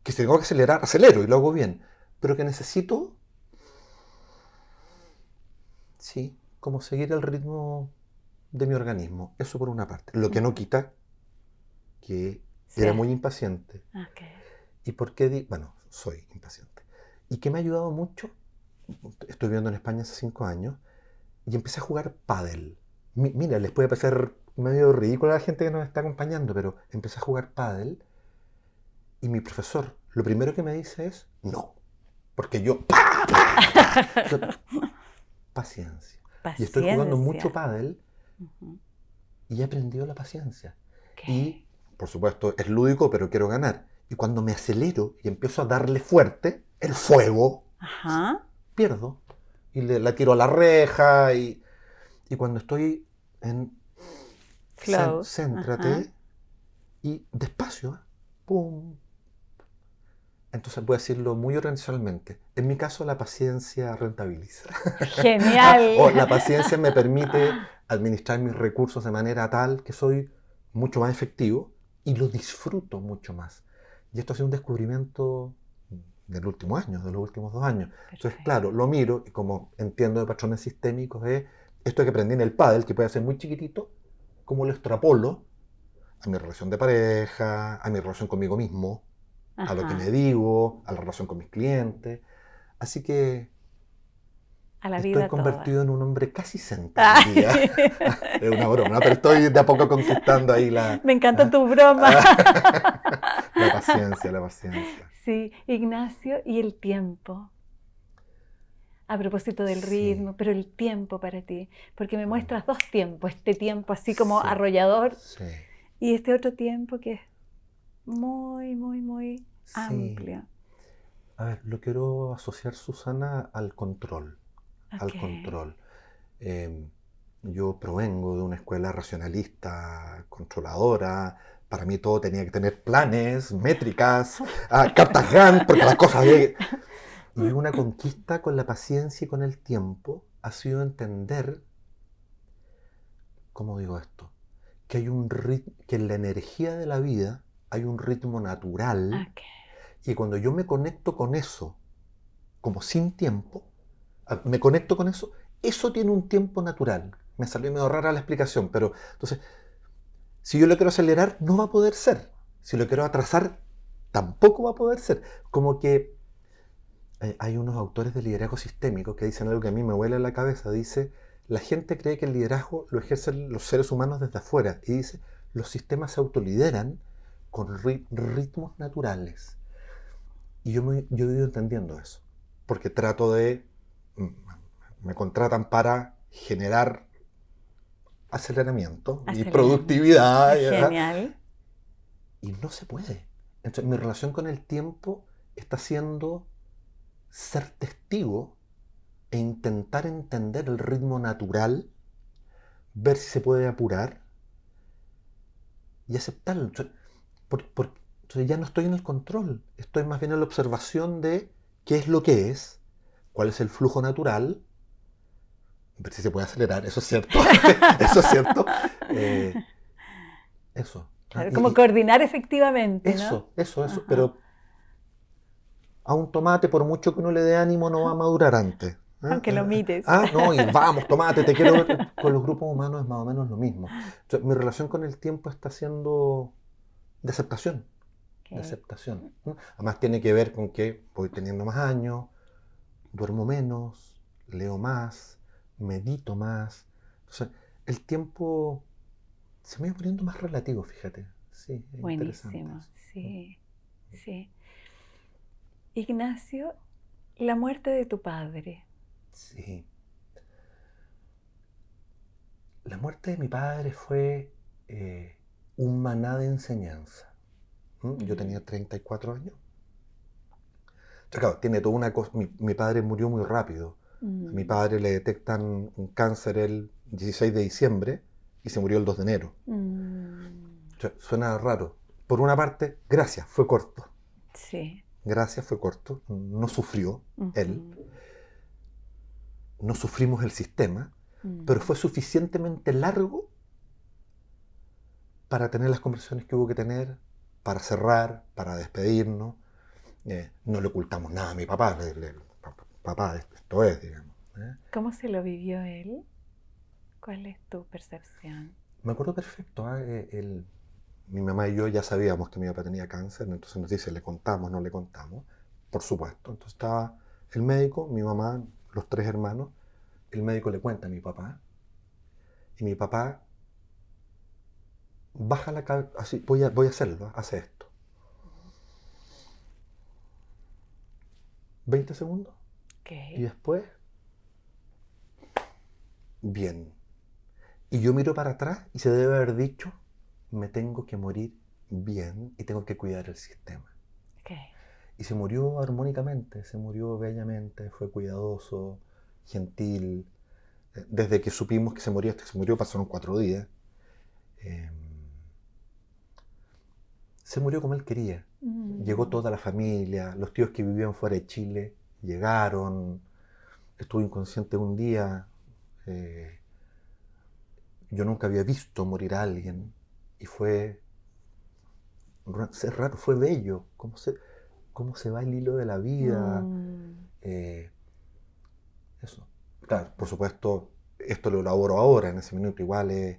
S2: Que si tengo que acelerar, acelero y lo hago bien. Pero que necesito, sí, como seguir el ritmo de mi organismo. Eso por una parte. Lo que no quita que
S1: Sí.
S2: era muy impaciente.
S1: Ok.
S2: ¿Y por qué? Bueno, soy impaciente. ¿Y qué me ha ayudado mucho? Estoy viviendo en España hace 5 años y empecé a jugar pádel. Mira, les puede parecer medio ridículo a la gente que nos está acompañando, pero empecé a jugar pádel y mi profesor, lo primero que me dice es no. Porque yo, ¡pa, pa, pa! Paciencia. Y estoy jugando mucho
S1: Paciencia.
S2: pádel
S1: Ujú.
S2: y he aprendido la paciencia.
S1: Ok.
S2: Y, por supuesto, es lúdico, pero quiero ganar. Y cuando me acelero y empiezo a darle fuerte, el fuego,
S1: Ajá.
S2: pierdo. Y la tiro a la reja. Y cuando estoy en
S1: Flow. Ajá.
S2: céntrate y despacio, pum. Entonces voy a decirlo muy organizacionalmente. En mi caso, la paciencia rentabiliza. O la
S1: Genial.
S2: paciencia me permite administrar mis recursos de manera tal que soy mucho más efectivo y lo disfruto mucho más. Y esto ha sido un descubrimiento del último año, de los últimos 2 años. Entonces,
S1: Perfecto.
S2: claro, lo miro y como entiendo de patrones sistémicos es esto que aprendí en el pádel, que puede ser muy chiquitito, como lo extrapolo a mi relación de pareja, a mi relación conmigo mismo, a lo que me
S1: Ajá.
S2: digo, a la relación con mis clientes. Así que
S1: A la
S2: estoy
S1: vida toda.
S2: convertido en un hombre casi zen hoy
S1: Ay.
S2: día. Es una broma, ¿no? Pero estoy de a poco conquistando ahí
S1: Me encanta tu broma.
S2: la paciencia, la paciencia.
S1: Sí, Ignacio, y el tiempo. A propósito del
S2: Sí,
S1: ritmo, pero el tiempo para ti, porque me muestras dos tiempos, este tiempo así como
S2: sí,
S1: arrollador
S2: sí,
S1: y este otro tiempo que es muy, muy, muy
S2: sí.
S1: amplio.
S2: A ver, lo quiero asociar, Susana, al control. Al
S1: Ok.
S2: control. Eh, yo provengo de una escuela racionalista, controladora. Para mí todo tenía que tener planes, métricas, cartas Gantt, porque las cosas de... Y una conquista con la paciencia y con el tiempo ha sido entender, ¿cómo digo esto? Que hay un que en la energía de la vida hay un ritmo natural
S1: Ok.
S2: y cuando yo me conecto con eso, como sin tiempo, me conecto con eso, eso tiene un tiempo natural. Me salió medio rara la explicación, pero entonces, si yo lo quiero acelerar, no va a poder ser. Si lo quiero atrasar, tampoco va a poder ser. Como que hay unos autores de liderazgo sistémico que dicen algo que a mí me vuela en la cabeza. Dice, la gente cree que el liderazgo lo ejercen los seres humanos desde afuera. Y dice, los sistemas se autolideran con ritmos naturales. Y yo he ido entendiendo eso. Porque trato de... Me contratan para generar aceleramiento y
S1: Aceleramiento.
S2: productividad.
S1: Genial.
S2: Y no se puede. Entonces, mi relación con el tiempo está siendo ser testigo e intentar entender el ritmo natural, ver si se puede apurar y aceptarlo. Entonces ya no estoy en el control, estoy más bien en la observación de qué es lo que es, cuál es el flujo natural, ver si se puede acelerar, eso es cierto, eso es cierto. Eh, eso.
S1: Claro, como coordinar efectivamente, ¿no?
S2: Eso,
S1: Ajá.
S2: pero a un tomate, por mucho que uno le dé ánimo, no va a madurar antes.
S1: Aunque lo mires.
S2: No, y vamos, tomate, te quiero ver. Con los grupos humanos es más o menos lo mismo. Entonces, mi relación con el tiempo está siendo de aceptación, de
S1: Ok.
S2: aceptación. Además tiene que ver con que voy teniendo más años, duermo menos, leo más, medito más. Entonces, el tiempo se me va poniendo más relativo, fíjate. Sí, es interesante
S1: Buenísimo,
S2: eso.
S1: sí, sí. Ignacio, la muerte de tu padre.
S2: Sí. La muerte de mi padre fue un maná de enseñanza. Yo tenía 34 años. Entonces, claro, tiene toda una cosa. Mi padre murió muy rápido. A mi
S1: Mm.
S2: padre le detectan un cáncer el 16 de diciembre y se murió el 2 de enero.
S1: Mm.
S2: O sea, suena raro. Por una parte, gracias, fue corto.
S1: Sí.
S2: Gracias, fue corto. No sufrió él.
S1: Ujú.
S2: No sufrimos el sistema. Pero
S1: Mm.
S2: fue suficientemente largo para tener las conversaciones que hubo que tener, para cerrar, para despedirnos. No le ocultamos nada a mi papá. Papá, esto es, digamos.
S1: ¿Cómo se lo vivió él? ¿Cuál es tu percepción?
S2: Me acuerdo perfecto. Mi mamá y yo ya sabíamos que mi papá tenía cáncer, entonces nos dice, le contamos, no le contamos. Por supuesto. Entonces estaba el médico, mi mamá, los tres hermanos. El médico le cuenta a mi papá. Y mi papá baja la cabeza, así, voy a hacerlo, hace esto. 20 segundos. Y
S1: Ok.
S2: después, bien. Y yo miro para atrás y se debe haber dicho, me tengo que morir bien y tengo que cuidar el sistema.
S1: Ok.
S2: Y se murió armónicamente, se murió bellamente, fue cuidadoso, gentil. Desde que supimos que se moría hasta que se murió pasaron 4 días. Eh, Se murió como él quería. Llegó
S1: Mm.
S2: toda la familia, los tíos que vivían fuera de Chile llegaron. Estuve inconsciente un día. eh, yo nunca había visto morir a alguien y fue raro, fue bello. ¿Cómo se va el hilo de la vida?
S1: Mm.
S2: Eh, Eso. Claro, por supuesto, esto lo elaboro ahora, en ese minuto igual es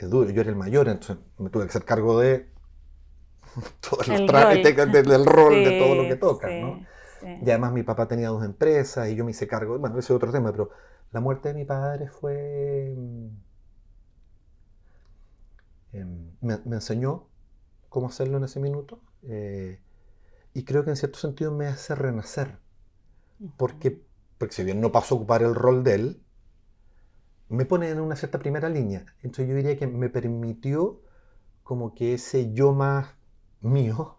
S2: duro. Yo era el mayor, entonces me tuve que hacer cargo de todos los
S1: El
S2: trámites,
S1: rol.
S2: del rol, de todo lo que
S1: Sí,
S2: toca, ¿no?
S1: sí, sí.
S2: Y además mi papá tenía 2 empresas y yo me hice cargo, bueno, ese es otro tema, pero la muerte de mi padre fue... me enseñó cómo hacerlo en ese minuto y creo que en cierto sentido me hace renacer,
S1: Ujú.
S2: porque, porque si bien no paso a ocupar el rol de él, me pone en una cierta primera línea. Entonces yo diría que me permitió como que ese yo más mío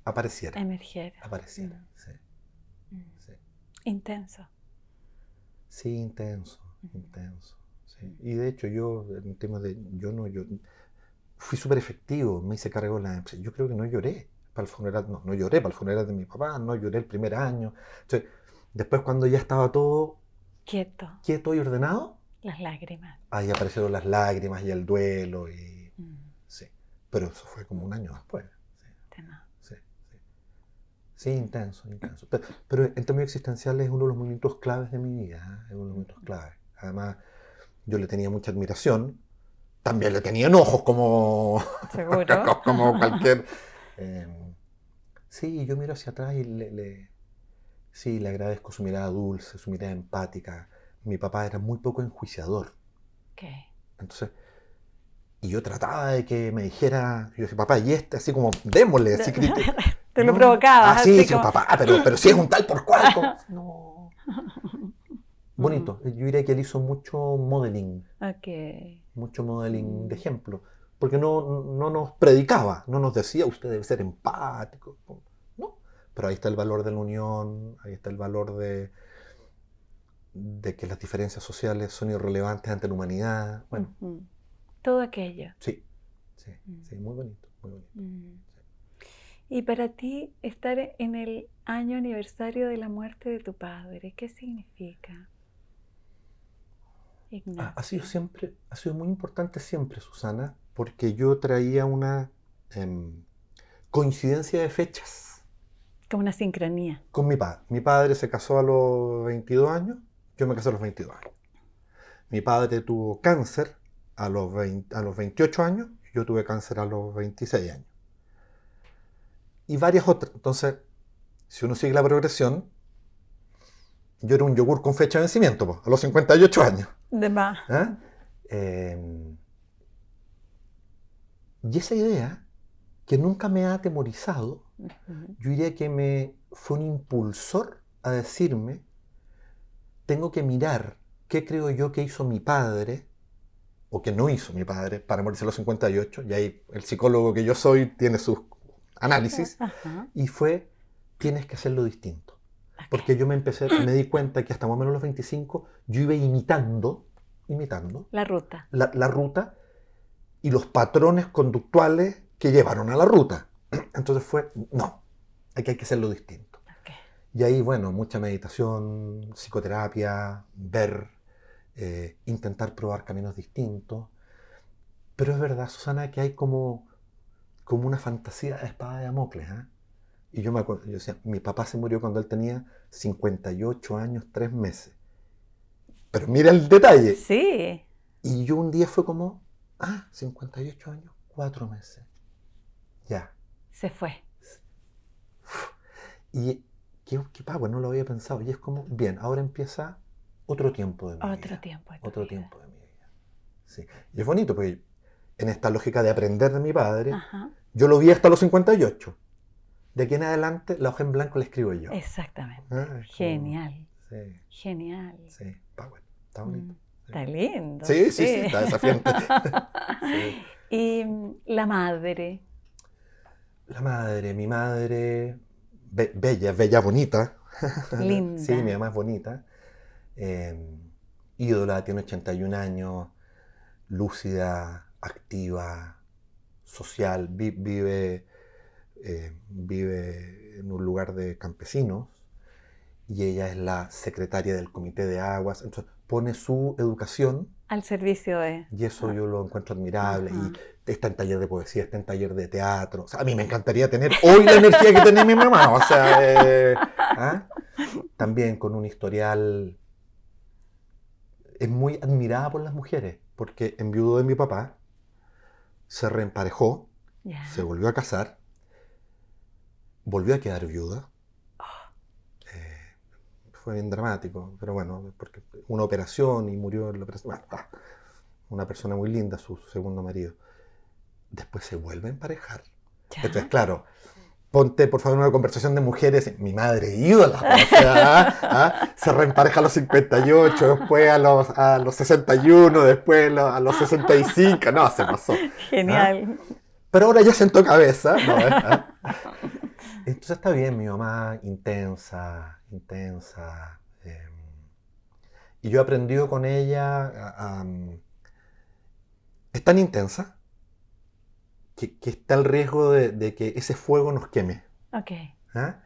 S2: apareciera.
S1: Emerger.
S2: Apareciera,
S1: Mm.
S2: sí. sí.
S1: Intenso.
S2: Sí, intenso, intenso. Sí. Y de hecho yo, en temas de, yo fui súper efectivo, me hice cargo de la empresa. Yo creo que no lloré para el funeral, no lloré para el funeral de mi papá, no lloré el primer año. Entonces, después cuando ya estaba todo
S1: Quieto.
S2: quieto y ordenado,
S1: Las lágrimas.
S2: ahí aparecieron las lágrimas y el duelo y sí. Pero eso fue como un año después. Sí, sí, sí. Sí, intenso, intenso. Pero en términos existenciales es uno de los momentos claves de mi vida, ¿eh? Es uno de los momentos claves. Además, yo le tenía mucha admiración, también le tenía enojos como,
S1: Seguro.
S2: como cualquier... sí, yo miro hacia atrás y sí, le agradezco su mirada dulce, su mirada empática. Mi papá era muy poco enjuiciador.
S1: Okay.
S2: Entonces, y yo trataba de que me dijera, yo decía, papá, y este, así como, démosle, así
S1: Te lo provocabas.
S2: Ah, sí,
S1: así
S2: sí,
S1: como...
S2: papá, pero si es un tal por cual. No. Bonito. Yo diría que él hizo mucho modeling.
S1: Okay.
S2: Mucho modeling de ejemplo. Porque no nos predicaba, no nos decía, usted debe ser empático. No. Pero ahí está el valor de la unión, ahí está el valor de que las diferencias sociales son irrelevantes ante la humanidad. Bueno.
S1: Todo aquello.
S2: Sí, sí, sí, muy bonito, muy bonito. Sí.
S1: Y para ti, estar en el año aniversario de la muerte de tu padre, ¿qué significa? Ignacio.
S2: Ha sido muy importante siempre, Susana, porque yo traía una coincidencia de fechas.
S1: Como una sincronía.
S2: Con mi padre. Mi padre se casó a los 22 años, yo me casé a los 22 años. Mi padre tuvo cáncer a los 28 años, y yo tuve cáncer a los 26 años. Y varias otras. Entonces, si uno sigue la progresión, yo era un yogur con fecha de vencimiento, pues, a los 58 años.
S1: De más.
S2: Y esa idea, que nunca me ha atemorizado, yo diría que fue un impulsor a decirme, tengo que mirar qué creo yo que hizo mi padre, o que no hizo mi padre, para morirse a los 58, y ahí el psicólogo que yo soy tiene sus análisis, y fue, tienes que hacerlo distinto. Porque yo me di cuenta que hasta más o menos los 25 yo iba imitando
S1: la ruta.
S2: La ruta y los patrones conductuales que llevaron a la ruta. Entonces fue, no, hay que hacerlo distinto.
S1: Okay.
S2: Y ahí, bueno, mucha meditación, psicoterapia, ver, intentar probar caminos distintos. Pero es verdad, Susana, que hay como una fantasía de espada de Damocles, ¿eh? Y yo me acuerdo, yo decía, mi papá se murió cuando él tenía 58 años, 3 meses. Pero mira el detalle.
S1: Sí.
S2: Y yo un día fue como, 58 años, 4 meses. Ya.
S1: Se fue.
S2: Y qué power, no lo había pensado. Y es como, bien, ahora empieza otro tiempo de mi vida.
S1: Otro tiempo
S2: de mi vida. Sí. Y es bonito, porque en esta lógica de aprender de mi padre, yo lo vi hasta los 58. De aquí en adelante, la hoja en blanco la escribo yo.
S1: Exactamente. Genial.
S2: Sí.
S1: Genial.
S2: Sí, power. Está bonito.
S1: Está lindo.
S2: Sí, está desafiante. Sí.
S1: Y la madre.
S2: Mi madre, bella, bonita.
S1: Linda.
S2: Sí, mi mamá es bonita. Ídola, tiene 81 años, lúcida, activa, social, vive en un lugar de campesinos y ella es la secretaria del comité de aguas, entonces pone su educación
S1: al servicio de...
S2: Y eso yo lo encuentro admirable. Y está en taller de poesía, está en taller de teatro. O sea, a mí me encantaría tener hoy la energía que tenía mi mamá. O sea, también con un historial. Es muy admirada por las mujeres, porque enviudó de mi papá, se reemparejó, se volvió a casar, volvió a quedar viuda. Fue bien dramático, pero bueno, porque una operación y murió en la operación. Bueno, una persona muy linda, su segundo marido. Después se vuelve a emparejar. ¿Ya? Entonces, claro, ponte por favor una conversación de mujeres. Mi madre ídola, o sea, se reempareja a los 58, después a los 61, después a los 65. No, se pasó.
S1: Genial.
S2: Pero ahora ya sentó cabeza. ¿No? Entonces está bien, mi mamá intensa, intensa. Y yo he aprendido con ella es tan intensa que está el riesgo de que ese fuego nos queme.
S1: Ok.
S2: ¿Ah?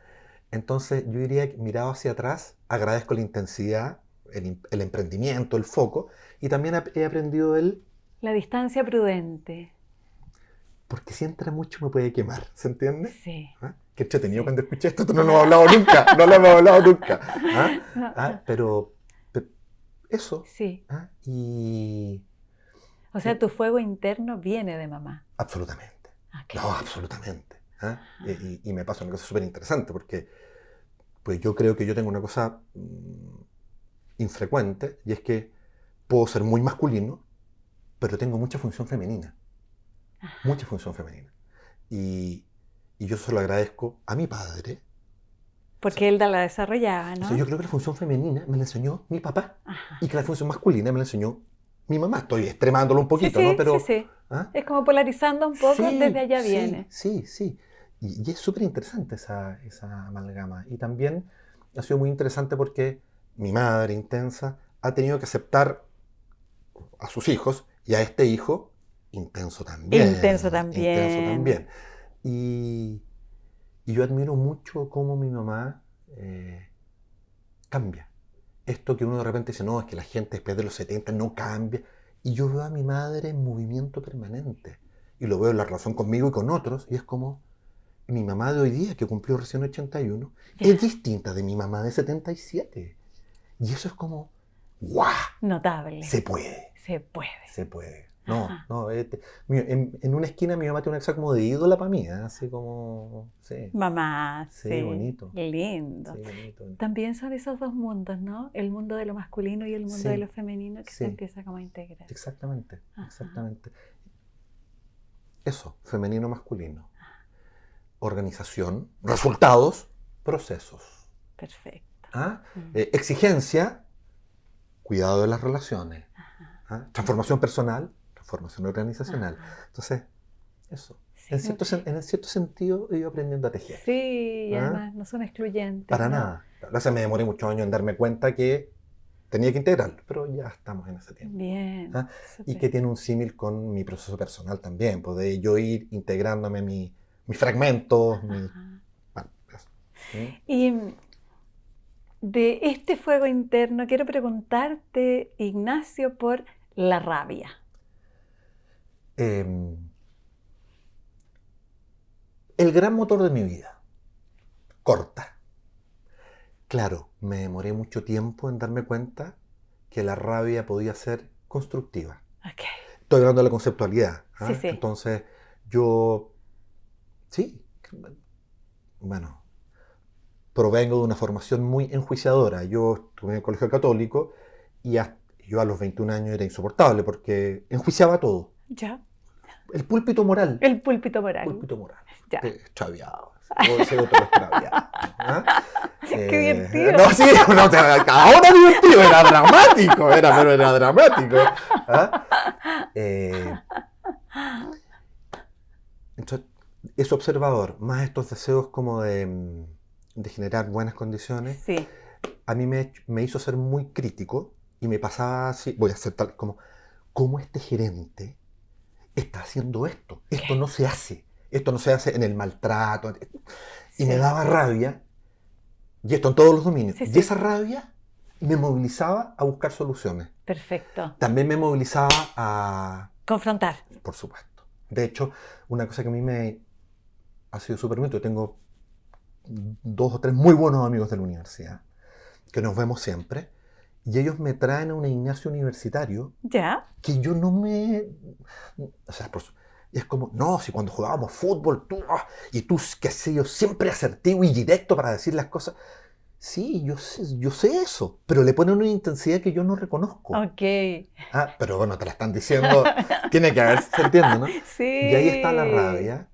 S2: Entonces yo diría que mirado hacia atrás, agradezco la intensidad, el emprendimiento, el foco, y también he aprendido
S1: La distancia prudente.
S2: porque si entra mucho me puede quemar, ¿se entiende?
S1: Sí.
S2: ¿Ah? Qué entretenido
S1: Sí.
S2: cuando escuché esto, no lo hemos hablado nunca, no lo hemos hablado nunca. Pero eso.
S1: Sí.
S2: Y
S1: O sea, tu fuego interno viene de mamá.
S2: absolutamente.
S1: Ok.
S2: No, absolutamente. Y me pasa una cosa súper interesante porque pues yo creo que yo tengo una cosa infrecuente y es que puedo ser muy masculino, pero tengo mucha función femenina. Mucha función femenina. Y yo se lo agradezco a mi padre.
S1: Porque él la desarrollaba, ¿no?
S2: O sea, yo creo que la función femenina me la enseñó mi papá.
S1: Ajá.
S2: Y que la función masculina me la enseñó mi mamá. Estoy extremándolo un poquito,
S1: sí,
S2: ¿no? Pero,
S1: sí.
S2: ¿ah?
S1: Es como polarizando un poco,
S2: Sí,
S1: desde allá
S2: sí,
S1: viene.
S2: Sí. Y es súper interesante esa amalgama. Y también ha sido muy interesante porque mi madre intensa ha tenido que aceptar a sus hijos y a este hijo intenso también.
S1: Intenso también.
S2: Intenso también. Y yo admiro mucho cómo mi mamá cambia. Esto que uno de repente dice, no, es que la gente después de los 70 no cambia. Y yo veo a mi madre en movimiento permanente. Y lo veo en la relación conmigo y con otros. Y es como, mi mamá de hoy día, que cumplió recién 81, es distinta de mi mamá de 77. Y eso es como, ¡guau!
S1: Notable.
S2: Se puede.
S1: Se puede.
S2: Se puede. No,
S1: Ajá.
S2: no. En una esquina mi mamá tiene una cosa como de ídola para mí, así como, sí.
S1: Mamá,
S2: Sí,
S1: sí.
S2: bonito.
S1: Lindo.
S2: Sí, bonito.
S1: También son esos dos mundos, ¿no? El mundo de lo masculino y el mundo
S2: Sí.
S1: de lo femenino que
S2: Sí.
S1: se empieza como a integrar.
S2: Exactamente,
S1: Ajá.
S2: exactamente. Eso, femenino, masculino. Organización, resultados, procesos.
S1: Perfecto.
S2: Exigencia, cuidado de las relaciones. Transformación personal, transformación organizacional.
S1: Ajá.
S2: Entonces, eso.
S1: Sí.
S2: En cierto sentido he ido aprendiendo a tejer.
S1: Sí, y además no son excluyentes.
S2: Para
S1: ¿no?
S2: nada. Gracias, me demoré muchos años en darme cuenta que tenía que integrarlo, pero ya estamos en ese tiempo.
S1: Bien.
S2: Y que tiene un símil con mi proceso personal también, pues de yo ir integrándome mis fragmentos. Bueno, eso.
S1: Y de este fuego interno quiero preguntarte, Ignacio, por la rabia.
S2: El gran motor de mi vida. Corta. Claro, me demoré mucho tiempo en darme cuenta que la rabia podía ser constructiva.
S1: Okay.
S2: Estoy hablando de la conceptualidad.
S1: Sí.
S2: Entonces, yo, sí, bueno, provengo de una formación muy enjuiciadora. Yo estuve en el colegio católico y yo a los 21 años era insoportable porque enjuiciaba todo.
S1: Ya.
S2: El púlpito moral.
S1: El púlpito moral.
S2: Púlpito moral.
S1: Ya.
S2: Extraviado. Ese otro extraviado.
S1: Qué divertido.
S2: No, sí, ahora divertido, era dramático, pero era dramático. Entonces, es observador, más estos deseos como de generar buenas condiciones,
S1: sí.
S2: A mí me hizo ser muy crítico y me pasaba así, voy a hacer tal como, ¿cómo este gerente está haciendo esto? Esto no se hace en el maltrato. Y me daba rabia, y esto en todos los dominios, y esa rabia me movilizaba a buscar soluciones.
S1: Perfecto.
S2: También me movilizaba a...
S1: confrontar.
S2: Por supuesto. De hecho, una cosa que a mí me ha sido súper bonito, yo tengo 2 o 3 muy buenos amigos de la universidad, que nos vemos siempre, y ellos me traen a un Ignacio universitario,
S1: ¿Ya?
S2: Que yo no me... O sea, es como, no, si cuando jugábamos fútbol, tú, qué sé yo, siempre asertivo y directo para decir las cosas. Sí, yo sé eso, pero le ponen una intensidad que yo no reconozco.
S1: Ok.
S2: Pero bueno, te la están diciendo, tiene que haber, se entiende, ¿no?
S1: Sí.
S2: Y ahí está la rabia.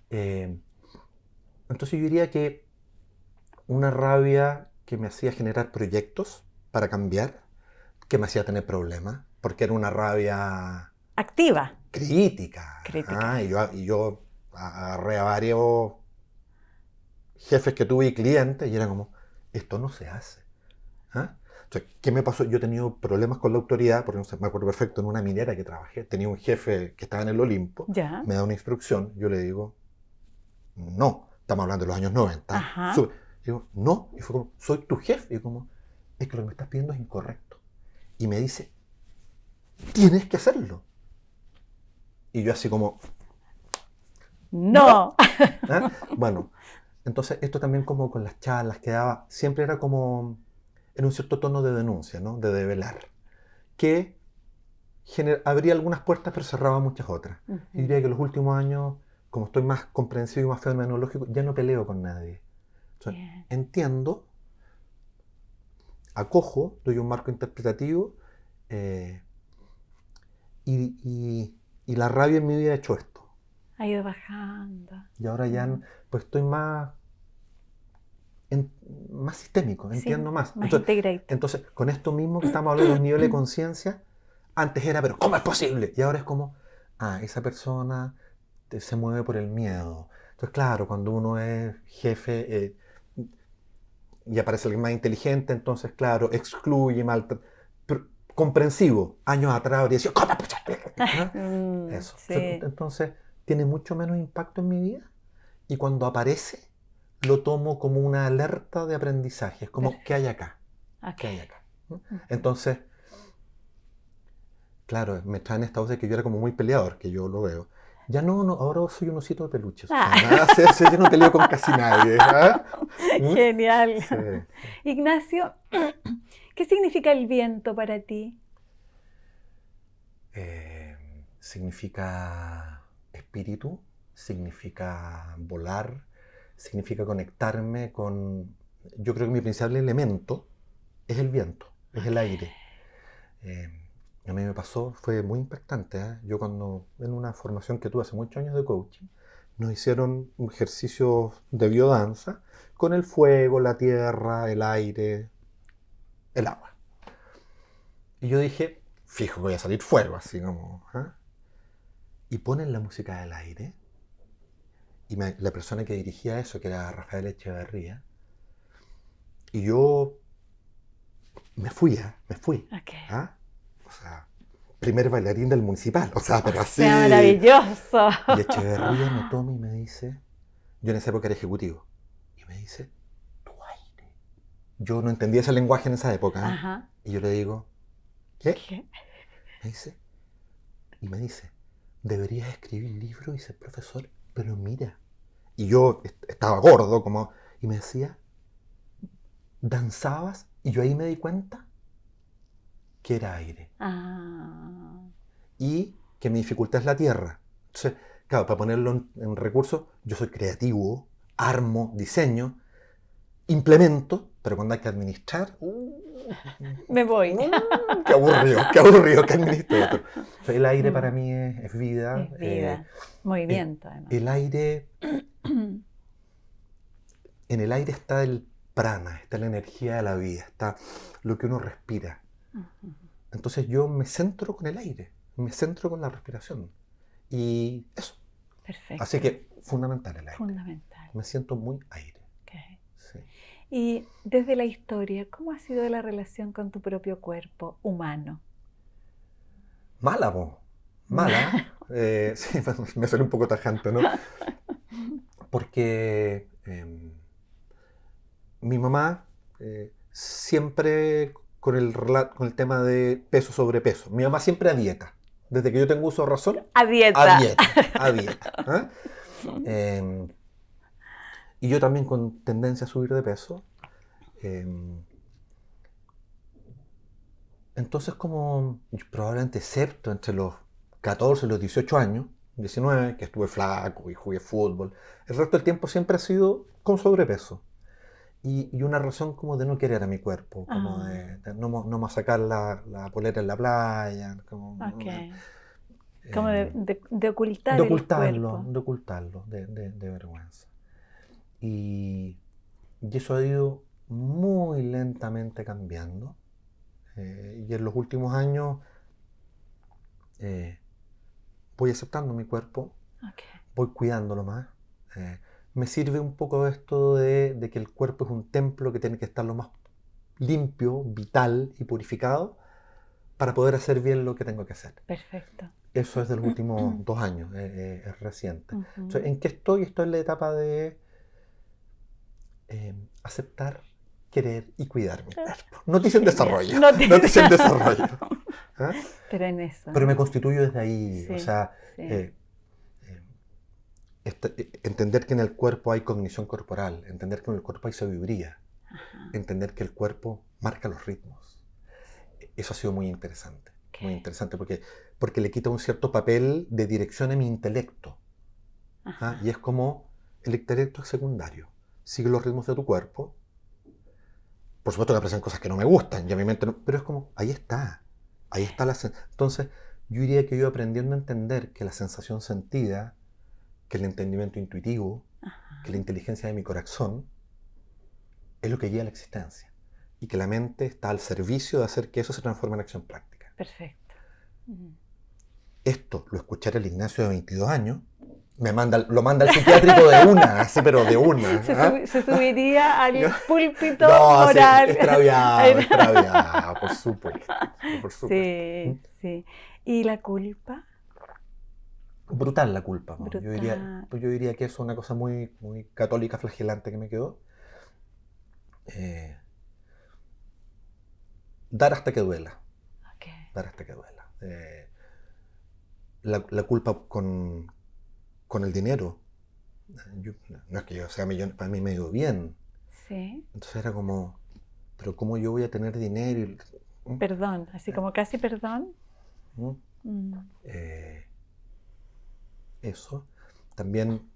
S2: Entonces yo diría que una rabia que me hacía generar proyectos para cambiar, que me hacía tener problemas, porque era una rabia...
S1: activa.
S2: Crítica. Y yo agarré a varios jefes que tuve y clientes, y era como, esto no se hace. ¿Ah? Entonces, ¿qué me pasó? Yo he tenido problemas con la autoridad, porque no sé, me acuerdo perfecto, en una minera que trabajé, tenía un jefe que estaba en el Olimpo,
S1: Ya.
S2: me da una instrucción, yo le digo, no, estamos hablando de los años 90.
S1: Ajá.
S2: Digo, no, y fue como, soy tu jefe. Y como, es que lo que me estás pidiendo es incorrecto. Y me dice, tienes que hacerlo. Y yo así como,
S1: No.
S2: ¿ah? Bueno, entonces esto también como con las charlas que daba, siempre era como en un cierto tono de denuncia, ¿no? De develar, que abría algunas puertas pero cerraba muchas otras. Y diría que los últimos años, como estoy más comprensivo y más fenomenológico, ya no peleo con nadie. Entonces,
S1: Bien.
S2: entiendo, acojo, doy un marco interpretativo eh, y la rabia en mi vida ha hecho esto.
S1: Ha ido bajando.
S2: Y ahora ya pues estoy más sistémico,
S1: Sí,
S2: entiendo más.
S1: más integrate.
S2: Entonces, con esto mismo que estamos hablando de los niveles de conciencia, antes era, pero ¿cómo es posible? Y ahora es como, esa persona se mueve por el miedo. Entonces, claro, cuando uno es jefe y aparece alguien más inteligente, entonces, claro, excluye, comprensivo. Años atrás habría sido, ¿cómo es posible? ¿No? Eso.
S1: Sí.
S2: Entonces, tiene mucho menos impacto en mi vida y cuando aparece, lo tomo como una alerta de aprendizaje. Es como, ¿qué hay acá? ¿Qué hay acá? ¿no? Entonces, claro, me traen esta voz de que yo era como muy peleador, que yo lo veo. Ya no, ahora soy un osito de peluche. Yo no peleo con casi nadie. ¿Ah?
S1: Genial.
S2: Sí.
S1: Ignacio, ¿qué significa el viento para ti?
S2: Significa espíritu, significa volar, significa conectarme con... Yo creo que mi principal elemento es el viento, es el aire. A mí me pasó, fue muy impactante. Yo cuando, en una formación que tuve hace muchos años de coaching, nos hicieron ejercicios de biodanza con el fuego, la tierra, el aire, el agua. Y yo dije, fijo que voy a salir fuego, así como... Y ponen la música del aire. Y la persona que dirigía eso, que era Rafael Echeverría, y yo me fui.
S1: Okay.
S2: O sea, primer bailarín del municipal, o sea, pero así.
S1: Sea maravilloso.
S2: Y Echeverría me toma y me dice, yo en esa época era ejecutivo, y me dice, tu aire. Yo no entendía ese lenguaje en esa época.
S1: Ajá.
S2: Y yo le digo, ¿qué?
S1: ¿Qué?
S2: Me dice, deberías escribir libros y ser profesor, pero mira. Y yo estaba gordo, como, y me decía, danzabas, y yo ahí me di cuenta que era aire. Y que mi dificultad es la tierra. Entonces, claro, para ponerlo en recursos, yo soy creativo, armo, diseño, implemento, pero cuando hay que administrar,
S1: me voy.
S2: Qué aburrido que administre otro. O sea, el aire para mí es vida.
S1: Es vida. Movimiento, además.
S2: El aire, en el aire está el prana, está la energía de la vida, está lo que uno respira. Entonces yo me centro con el aire, me centro con la respiración. Y eso.
S1: Perfecto.
S2: Así que fundamental el aire.
S1: Fundamental.
S2: Me siento muy aire.
S1: Okay.
S2: Sí.
S1: Y desde la historia, ¿cómo ha sido la relación con tu propio cuerpo humano?
S2: Mala, po. Mala. Sí, me sale un poco tajante, ¿no? Porque mi mamá siempre con el tema de peso sobrepeso. Mi mamá siempre a dieta. Desde que yo tengo uso de razón.
S1: A dieta.
S2: A dieta. Y yo también con tendencia a subir de peso. Entonces como probablemente excepto entre los 14 y los 18 años, 19, que estuve flaco y jugué fútbol, el resto del tiempo siempre ha sido con sobrepeso. Y una razón como de no querer a mi cuerpo, como de no masacar la polera en la playa. Como,
S1: como de ocultar
S2: de
S1: el
S2: ocultarlo,
S1: cuerpo.
S2: De ocultarlo, de vergüenza. Y eso ha ido muy lentamente cambiando. Y en los últimos años voy aceptando mi cuerpo, voy cuidándolo más. me sirve un poco esto de que el cuerpo es un templo que tiene que estar lo más limpio, vital y purificado para poder hacer bien lo que tengo que hacer.
S1: Perfecto.
S2: Eso es de los últimos 2 años, es reciente.
S1: Ujú.
S2: Entonces, ¿en qué estoy? Estoy en la etapa de aceptar, querer y cuidar mi cuerpo. Noticia en desarrollo. Noticia en desarrollo. ¿Ah?
S1: Pero en eso.
S2: Pero me constituyo desde ahí.
S1: Sí,
S2: O sea,
S1: sí.
S2: entender que en el cuerpo hay cognición corporal, entender que en el cuerpo hay sabiduría,
S1: Ajá.
S2: entender que el cuerpo marca los ritmos. Eso ha sido muy interesante. Muy interesante porque le quita un cierto papel de dirección a mi intelecto. ¿Ah? Y es como el intelecto es secundario. Sigue los ritmos de tu cuerpo. Por supuesto que aparecen cosas que no me gustan, y a mi mente no, pero es como, ahí está la sensación. Entonces, yo diría que yo aprendiendo a entender que la sensación sentida, que el entendimiento intuitivo, que la inteligencia de mi corazón, es lo que guía la existencia. Y que la mente está al servicio de hacer que eso se transforme en acción práctica.
S1: Perfecto.
S2: Esto lo escuchara el Ignacio de 22 años, lo manda al psiquiátrico de una, así, pero de una.
S1: Se subiría al púlpito
S2: no,
S1: moral.
S2: Sí, extraviado, por supuesto.
S1: Sí, sí. ¿Y la culpa?
S2: Brutal la culpa. ¿No?
S1: Brutal.
S2: Yo diría que eso es una cosa muy, muy católica, flagelante que me quedó. Dar hasta que duela.
S1: Okay.
S2: Dar hasta que duela. La culpa con el dinero. No es que yo sea millonario, para mí me ha ido bien.
S1: Sí.
S2: Entonces era como, pero ¿cómo yo voy a tener dinero?
S1: Perdón, así como casi perdón.
S2: Eso. También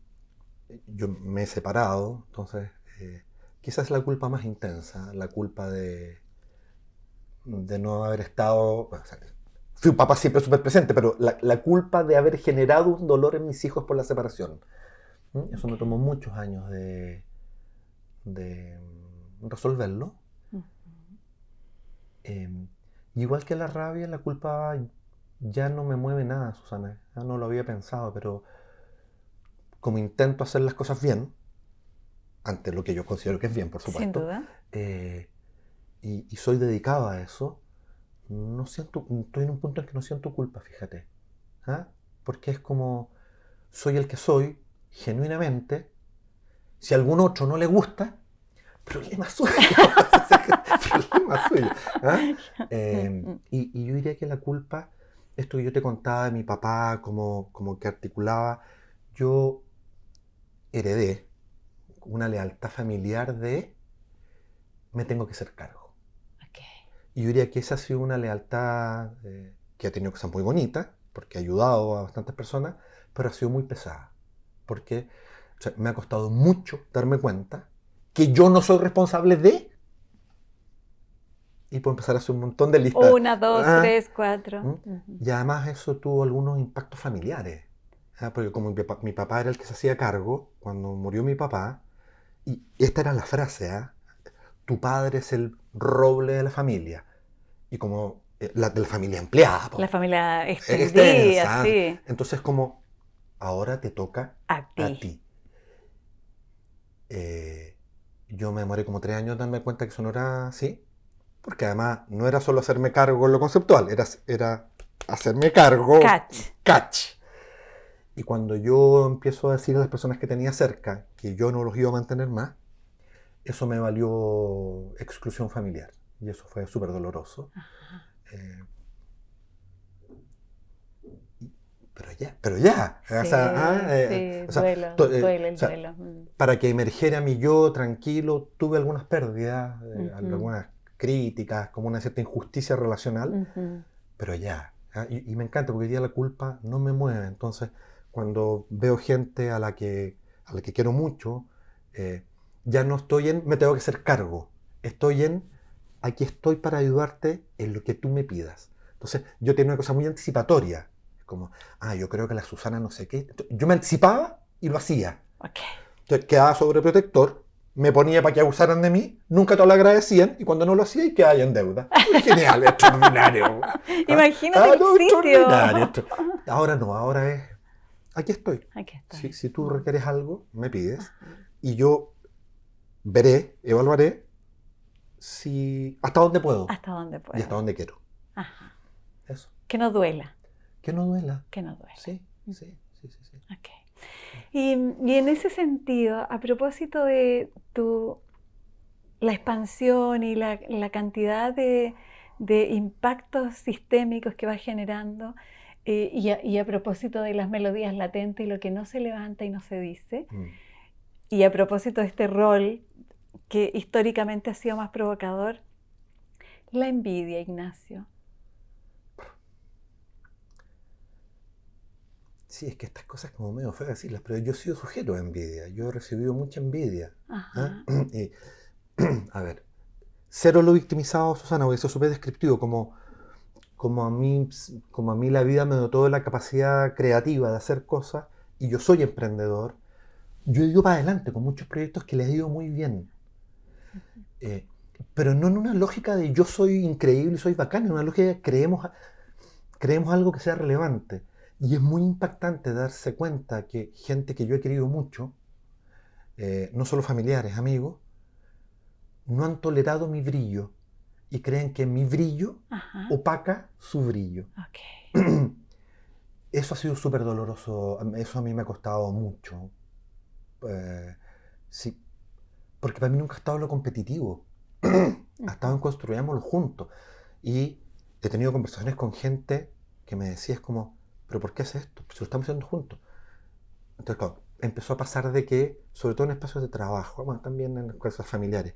S2: yo me he separado, entonces quizás es la culpa más intensa, la culpa de no haber estado... O sea, fui un papá siempre súper presente, pero la culpa de haber generado un dolor en mis hijos por la separación. Eso me tomó muchos años de resolverlo. Igual que la rabia, la culpa ya no me mueve nada, Susana. Ya no lo había pensado, pero como intento hacer las cosas bien, ante lo que yo considero que es bien, por supuesto.
S1: Sin duda.
S2: Y soy dedicado a eso. Estoy en un punto en que no siento culpa, fíjate. ¿Ah? Porque es como, soy el que soy, genuinamente. Si a algún otro no le gusta, problema suyo. Problema suyo. ¿Ah? Y yo diría que la culpa, esto que yo te contaba de mi papá, como que articulaba, yo heredé una lealtad familiar de me tengo que hacer cargo. Y yo diría que esa ha sido una lealtad que ha tenido cosas muy bonitas, porque ha ayudado a bastantes personas, pero ha sido muy pesada. Porque me ha costado mucho darme cuenta que yo no soy responsable de... Y puedo empezar a hacer un montón de listas.
S1: 1, 2, 3, 4.
S2: Y además eso tuvo algunos impactos familiares. Porque como mi papá era el que se hacía cargo, cuando murió mi papá, y esta era la frase, tu padre es el roble de la familia. Y como de la familia empleada.
S1: La familia extendida, sí.
S2: Entonces como, ahora te toca
S1: a ti.
S2: Yo me demoré como 3 años en darme cuenta que eso no era así. Porque además no era solo hacerme cargo en lo conceptual, era hacerme cargo. Catch. Y cuando yo empiezo a decir a las personas que tenía cerca que yo no los iba a mantener más, eso me valió exclusión familiar. Y eso fue súper doloroso. Pero ya.
S1: Sí, duele el duelo.
S2: Para que emergiera mi yo tranquilo, tuve algunas pérdidas, algunas críticas, como una cierta injusticia relacional, pero ya. Y me encanta porque hoy día la culpa no me mueve. Entonces, cuando veo gente a la que quiero mucho, ya no estoy en me tengo que hacer cargo. Estoy en aquí estoy para ayudarte en lo que tú me pidas. Entonces, yo tenía una cosa muy anticipatoria. Como, yo creo que la Susana no sé qué. Yo me anticipaba y lo hacía. Entonces, quedaba sobreprotector, me ponía para que abusaran de mí, nunca te lo agradecían, y cuando no lo hacía, y quedaba en deuda. Genial, extraordinario.
S1: Imagínate el sitio.
S2: Ahora no, ahora aquí estoy.
S1: Aquí está.
S2: Si tú requieres algo, me pides.
S1: Ajá.
S2: Y yo veré, evaluaré hasta dónde puedo
S1: Hasta donde
S2: y
S1: pueda.
S2: hasta dónde quiero.
S1: Ajá.
S2: Eso.
S1: Que no duela.
S2: Que no duela.
S1: Que no duela.
S2: Sí.
S1: Ok. Y en ese sentido, a propósito de la expansión y la cantidad de impactos sistémicos que va generando, y a propósito de las melodías latentes y lo que no se levanta y no se dice, y a propósito de este rol que históricamente ha sido más provocador, la envidia, Ignacio.
S2: Sí, es que estas cosas como medio feo decirlas, pero yo he sido sujeto de envidia. Yo he recibido mucha envidia.
S1: Ajá.
S2: Y, a ver, cero lo victimizado, Susana, porque eso es súper descriptivo, como a mí la vida me dotó de la capacidad creativa de hacer cosas, y yo soy emprendedor, yo he ido para adelante con muchos proyectos que les ha ido muy bien. Pero no en una lógica de yo soy increíble y soy bacán, en una lógica de creemos algo que sea relevante. Y es muy impactante darse cuenta que gente que yo he querido mucho, no solo familiares, amigos, no han tolerado mi brillo y creen que mi brillo
S1: Ajá.
S2: opaca su brillo.
S1: Okay.
S2: Eso ha sido súper doloroso, eso a mí me ha costado mucho. Sí, porque para mí nunca ha estado lo competitivo, ha estado en construyámoslo juntos. Y he tenido conversaciones con gente que me decía, es como, ¿pero por qué haces esto? Si lo estamos haciendo juntos. Entonces, claro, empezó a pasar de que, sobre todo en espacios de trabajo, bueno, también en cosas familiares,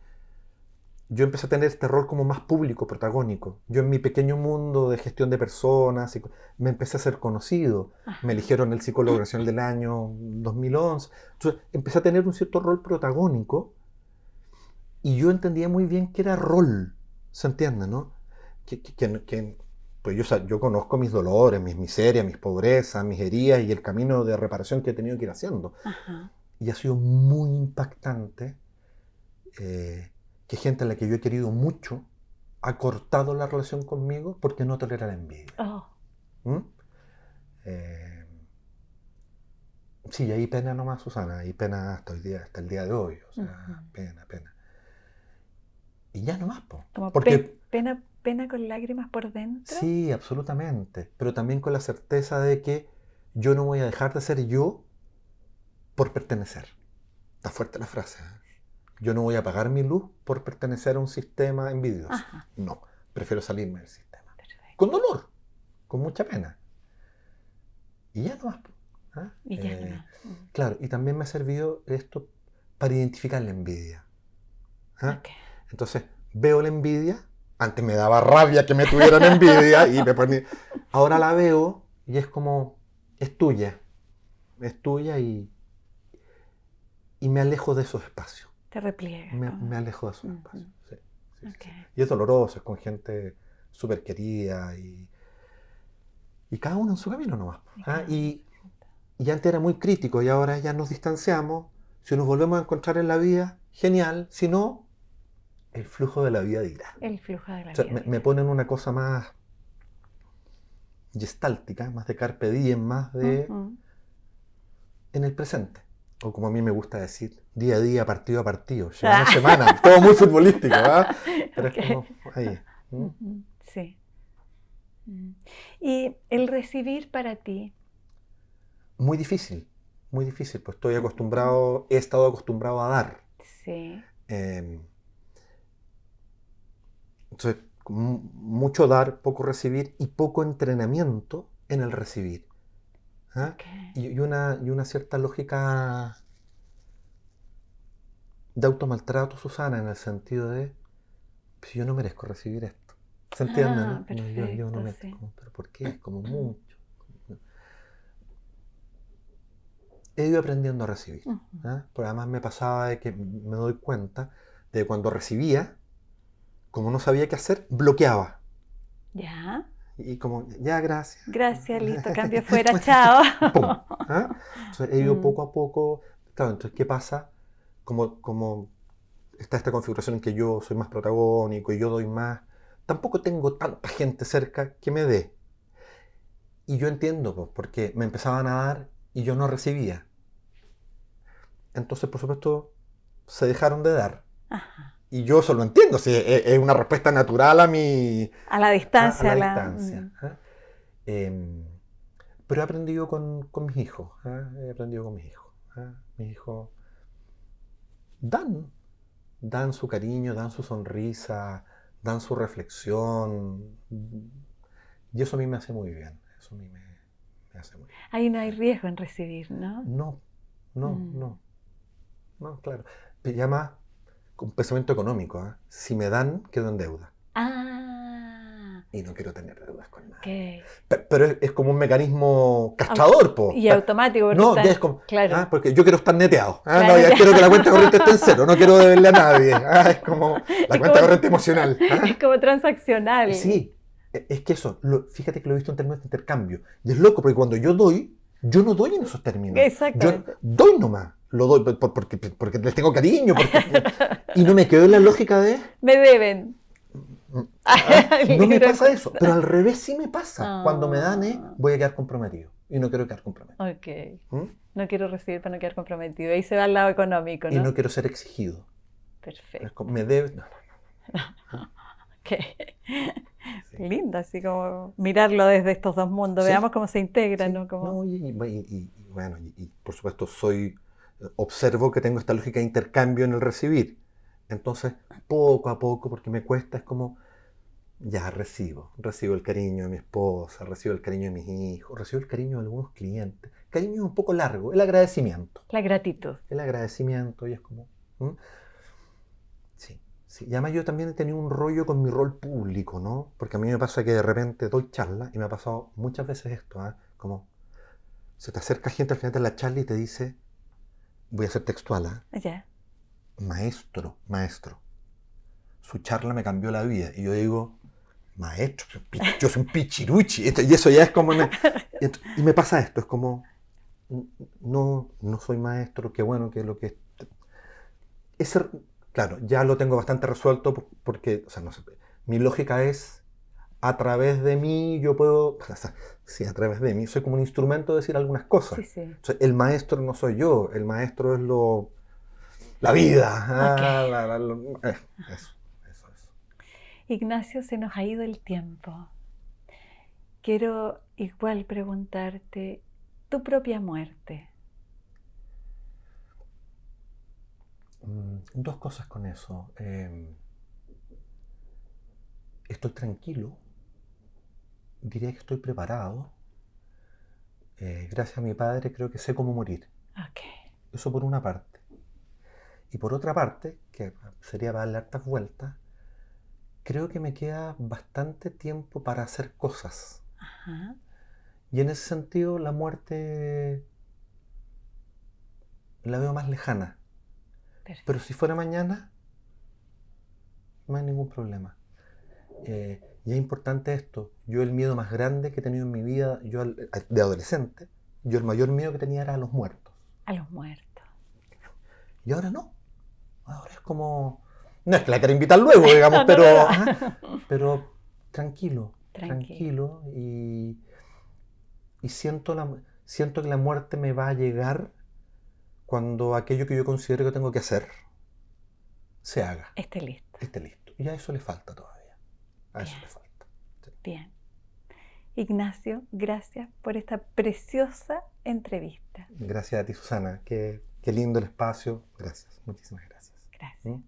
S2: yo empecé a tener este rol como más público, protagónico. Yo en mi pequeño mundo de gestión de personas, me empecé a ser conocido.
S1: Ajá.
S2: Me eligieron el psicólogo nacional del año 2011. Entonces, empecé a tener un cierto rol protagónico y yo entendía muy bien que era rol, ¿se entiende, no? Pues yo conozco mis dolores, mis miserias, mis pobrezas, mis heridas y el camino de reparación que he tenido que ir haciendo.
S1: Ajá.
S2: Y ha sido muy impactante que gente a la que yo he querido mucho ha cortado la relación conmigo porque no tolera la envidia.
S1: Oh.
S2: Sí, ahí pena nomás, Susana, ahí pena hasta el día de hoy. O sea, pena. Y ya nomás, po.
S1: Como
S2: Porque
S1: pena con lágrimas por dentro.
S2: sí, absolutamente. Pero también con la certeza de que yo no voy a dejar de ser yo por pertenecer. Está fuerte la frase. Yo no voy a apagar mi luz por pertenecer a un sistema envidioso.
S1: Ajá.
S2: No, prefiero salirme del sistema.
S1: Perfecto.
S2: Con dolor, con mucha pena. Y ya nomás. ¿Ah?
S1: Y ya no.
S2: Claro, y también me ha servido esto para identificar la envidia. ¿Ah?
S1: Okay.
S2: Entonces, veo la envidia. Antes me daba rabia que me tuvieran envidia y me ponía... Ahora la veo y es como, es tuya y me alejo de esos espacios.
S1: Te repliegas.
S2: Me alejo de esos espacios. Sí.
S1: Okay.
S2: Y es doloroso, es con gente súper querida y cada uno en su camino nomás. Y antes era muy crítico y ahora ya nos distanciamos. Si nos volvemos a encontrar en la vida, genial. Si no, el flujo de la vida dirá.
S1: El flujo de la
S2: O sea,
S1: vida.
S2: me ponen una cosa más gestáltica, más de carpe diem, más de en el presente. O como a mí me gusta decir, día a día, partido a partido, semana a semana. Todo muy futbolístico, ¿verdad? Pero es como ahí.
S1: Sí. ¿Y el recibir para ti?
S2: Muy difícil, pues he estado acostumbrado a dar.
S1: Sí.
S2: Entonces, mucho dar, poco recibir y poco entrenamiento en el recibir.
S1: Okay.
S2: Y una cierta lógica de automaltrato, Susana, en el sentido de, pues yo no merezco recibir esto. ¿Se entiende? ¿No?
S1: Perfecto,
S2: yo no merezco.
S1: sí.
S2: ¿Pero por qué? Es como mucho. He ido aprendiendo a recibir. Porque además me pasaba de que me doy cuenta de que cuando recibía, como no sabía qué hacer, bloqueaba.
S1: Ya.
S2: Y como, ya, gracias.
S1: Gracias, listo, cambio fuera, chao.
S2: ¡Pum! Entonces he ido poco a poco. Claro, entonces, ¿qué pasa? Como está esta configuración en que yo soy más protagónico y yo doy más, tampoco tengo tanta gente cerca que me dé. Y yo entiendo, pues, porque me empezaban a dar y yo no recibía. Entonces, por supuesto, se dejaron de dar.
S1: Ajá.
S2: Y yo eso lo entiendo, sí, es una respuesta natural a mi...
S1: A la distancia.
S2: A la distancia. ¿Ah? Pero he aprendido con mis hijos. ¿Ah? He aprendido con mis hijos. ¿Ah? Mis hijos dan su cariño, dan su sonrisa, dan su reflexión. Y eso a mí me hace muy bien. Eso a mí me hace muy bien.
S1: Ahí no hay riesgo en recibir, ¿no?
S2: No, claro. Se llama un pensamiento económico. ¿Eh? Si me dan, quedo en deuda.
S1: Ah.
S2: Y no quiero tener deudas con nadie.
S1: Okay.
S2: Pero es como un mecanismo castrador, po.
S1: Y automático.
S2: No, ya es como,
S1: claro.
S2: porque yo quiero estar neteado.
S1: Claro,
S2: no, ya quiero que la cuenta corriente esté en cero, no quiero deberle a nadie. Es como la cuenta corriente emocional.
S1: Es como transaccional.
S2: Sí, es que eso, fíjate que lo he visto en términos de intercambio. Y es loco, porque cuando yo doy, yo no doy en esos términos.
S1: Exactamente.
S2: Yo doy nomás. Lo doy porque les tengo cariño. Y no me quedo en la lógica de...
S1: Me deben.
S2: No me pasa eso, pero al revés sí me pasa. Cuando me dan voy a quedar comprometido y no quiero quedar comprometido.
S1: Ok. No quiero recibir para no quedar comprometido. Ahí se va al lado económico, ¿no?
S2: Y no quiero ser exigido.
S1: Perfecto.
S2: Me debes... No.
S1: Ok. Sí. Lindo, así como mirarlo desde estos dos mundos. Sí. Veamos cómo se integran, sí. ¿No? Como...
S2: No, y bueno, por supuesto observo que tengo esta lógica de intercambio en el recibir. Entonces, poco a poco, porque me cuesta, es como, ya recibo el cariño de mi esposa, recibo el cariño de mis hijos, recibo el cariño de algunos clientes. El cariño es un poco largo, el agradecimiento.
S1: La gratitud.
S2: El agradecimiento, y es como... Sí. Y además yo también he tenido un rollo con mi rol público, ¿no? Porque a mí me pasa que de repente doy charlas, y me ha pasado muchas veces esto, ¿eh? Como, se te acerca gente al final de la charla y te dice, voy a ser textual, ¿eh?
S1: Yeah.
S2: Maestro, su charla me cambió la vida. Y yo digo, maestro, yo soy un pichiruchi. Y eso ya es como... Y me pasa esto, es como, no soy maestro, qué bueno que lo que... Claro, ya lo tengo bastante resuelto porque, o sea, no sé, mi lógica es, a través de mí yo puedo... Sí, a través de mí, soy como un instrumento de decir algunas cosas.
S1: Sí, sí.
S2: O sea, el maestro no soy yo, el maestro es la vida.
S1: Okay.
S2: Eso.
S1: Ignacio, se nos ha ido el tiempo. Quiero igual preguntarte tu propia muerte.
S2: Dos cosas con eso. Estoy tranquilo. Diría que estoy preparado. Gracias a mi padre creo que sé cómo morir.
S1: Okay.
S2: Eso por una parte. Y por otra parte, que sería para darle hartas vueltas, creo que me queda bastante tiempo para hacer cosas.
S1: Ajá.
S2: Y en ese sentido la muerte la veo más lejana. Perfecto. Pero si fuera mañana, no hay ningún problema. Y es importante esto. Yo el miedo más grande que he tenido en mi vida, yo de adolescente, yo el mayor miedo que tenía era a los muertos.
S1: A los muertos.
S2: Y ahora no. Ahora es como... No es que la quiera invitar luego, digamos, no, pero... No. Pero tranquilo. Y siento que la muerte me va a llegar cuando aquello que yo considero que tengo que hacer se haga.
S1: Esté listo.
S2: Y a eso le falta todavía. Eso le falta. Sí.
S1: Bien. Ignacio, gracias por esta preciosa entrevista.
S2: Gracias a ti, Susana. Qué lindo el espacio. Gracias. Muchísimas gracias.
S1: Gracias.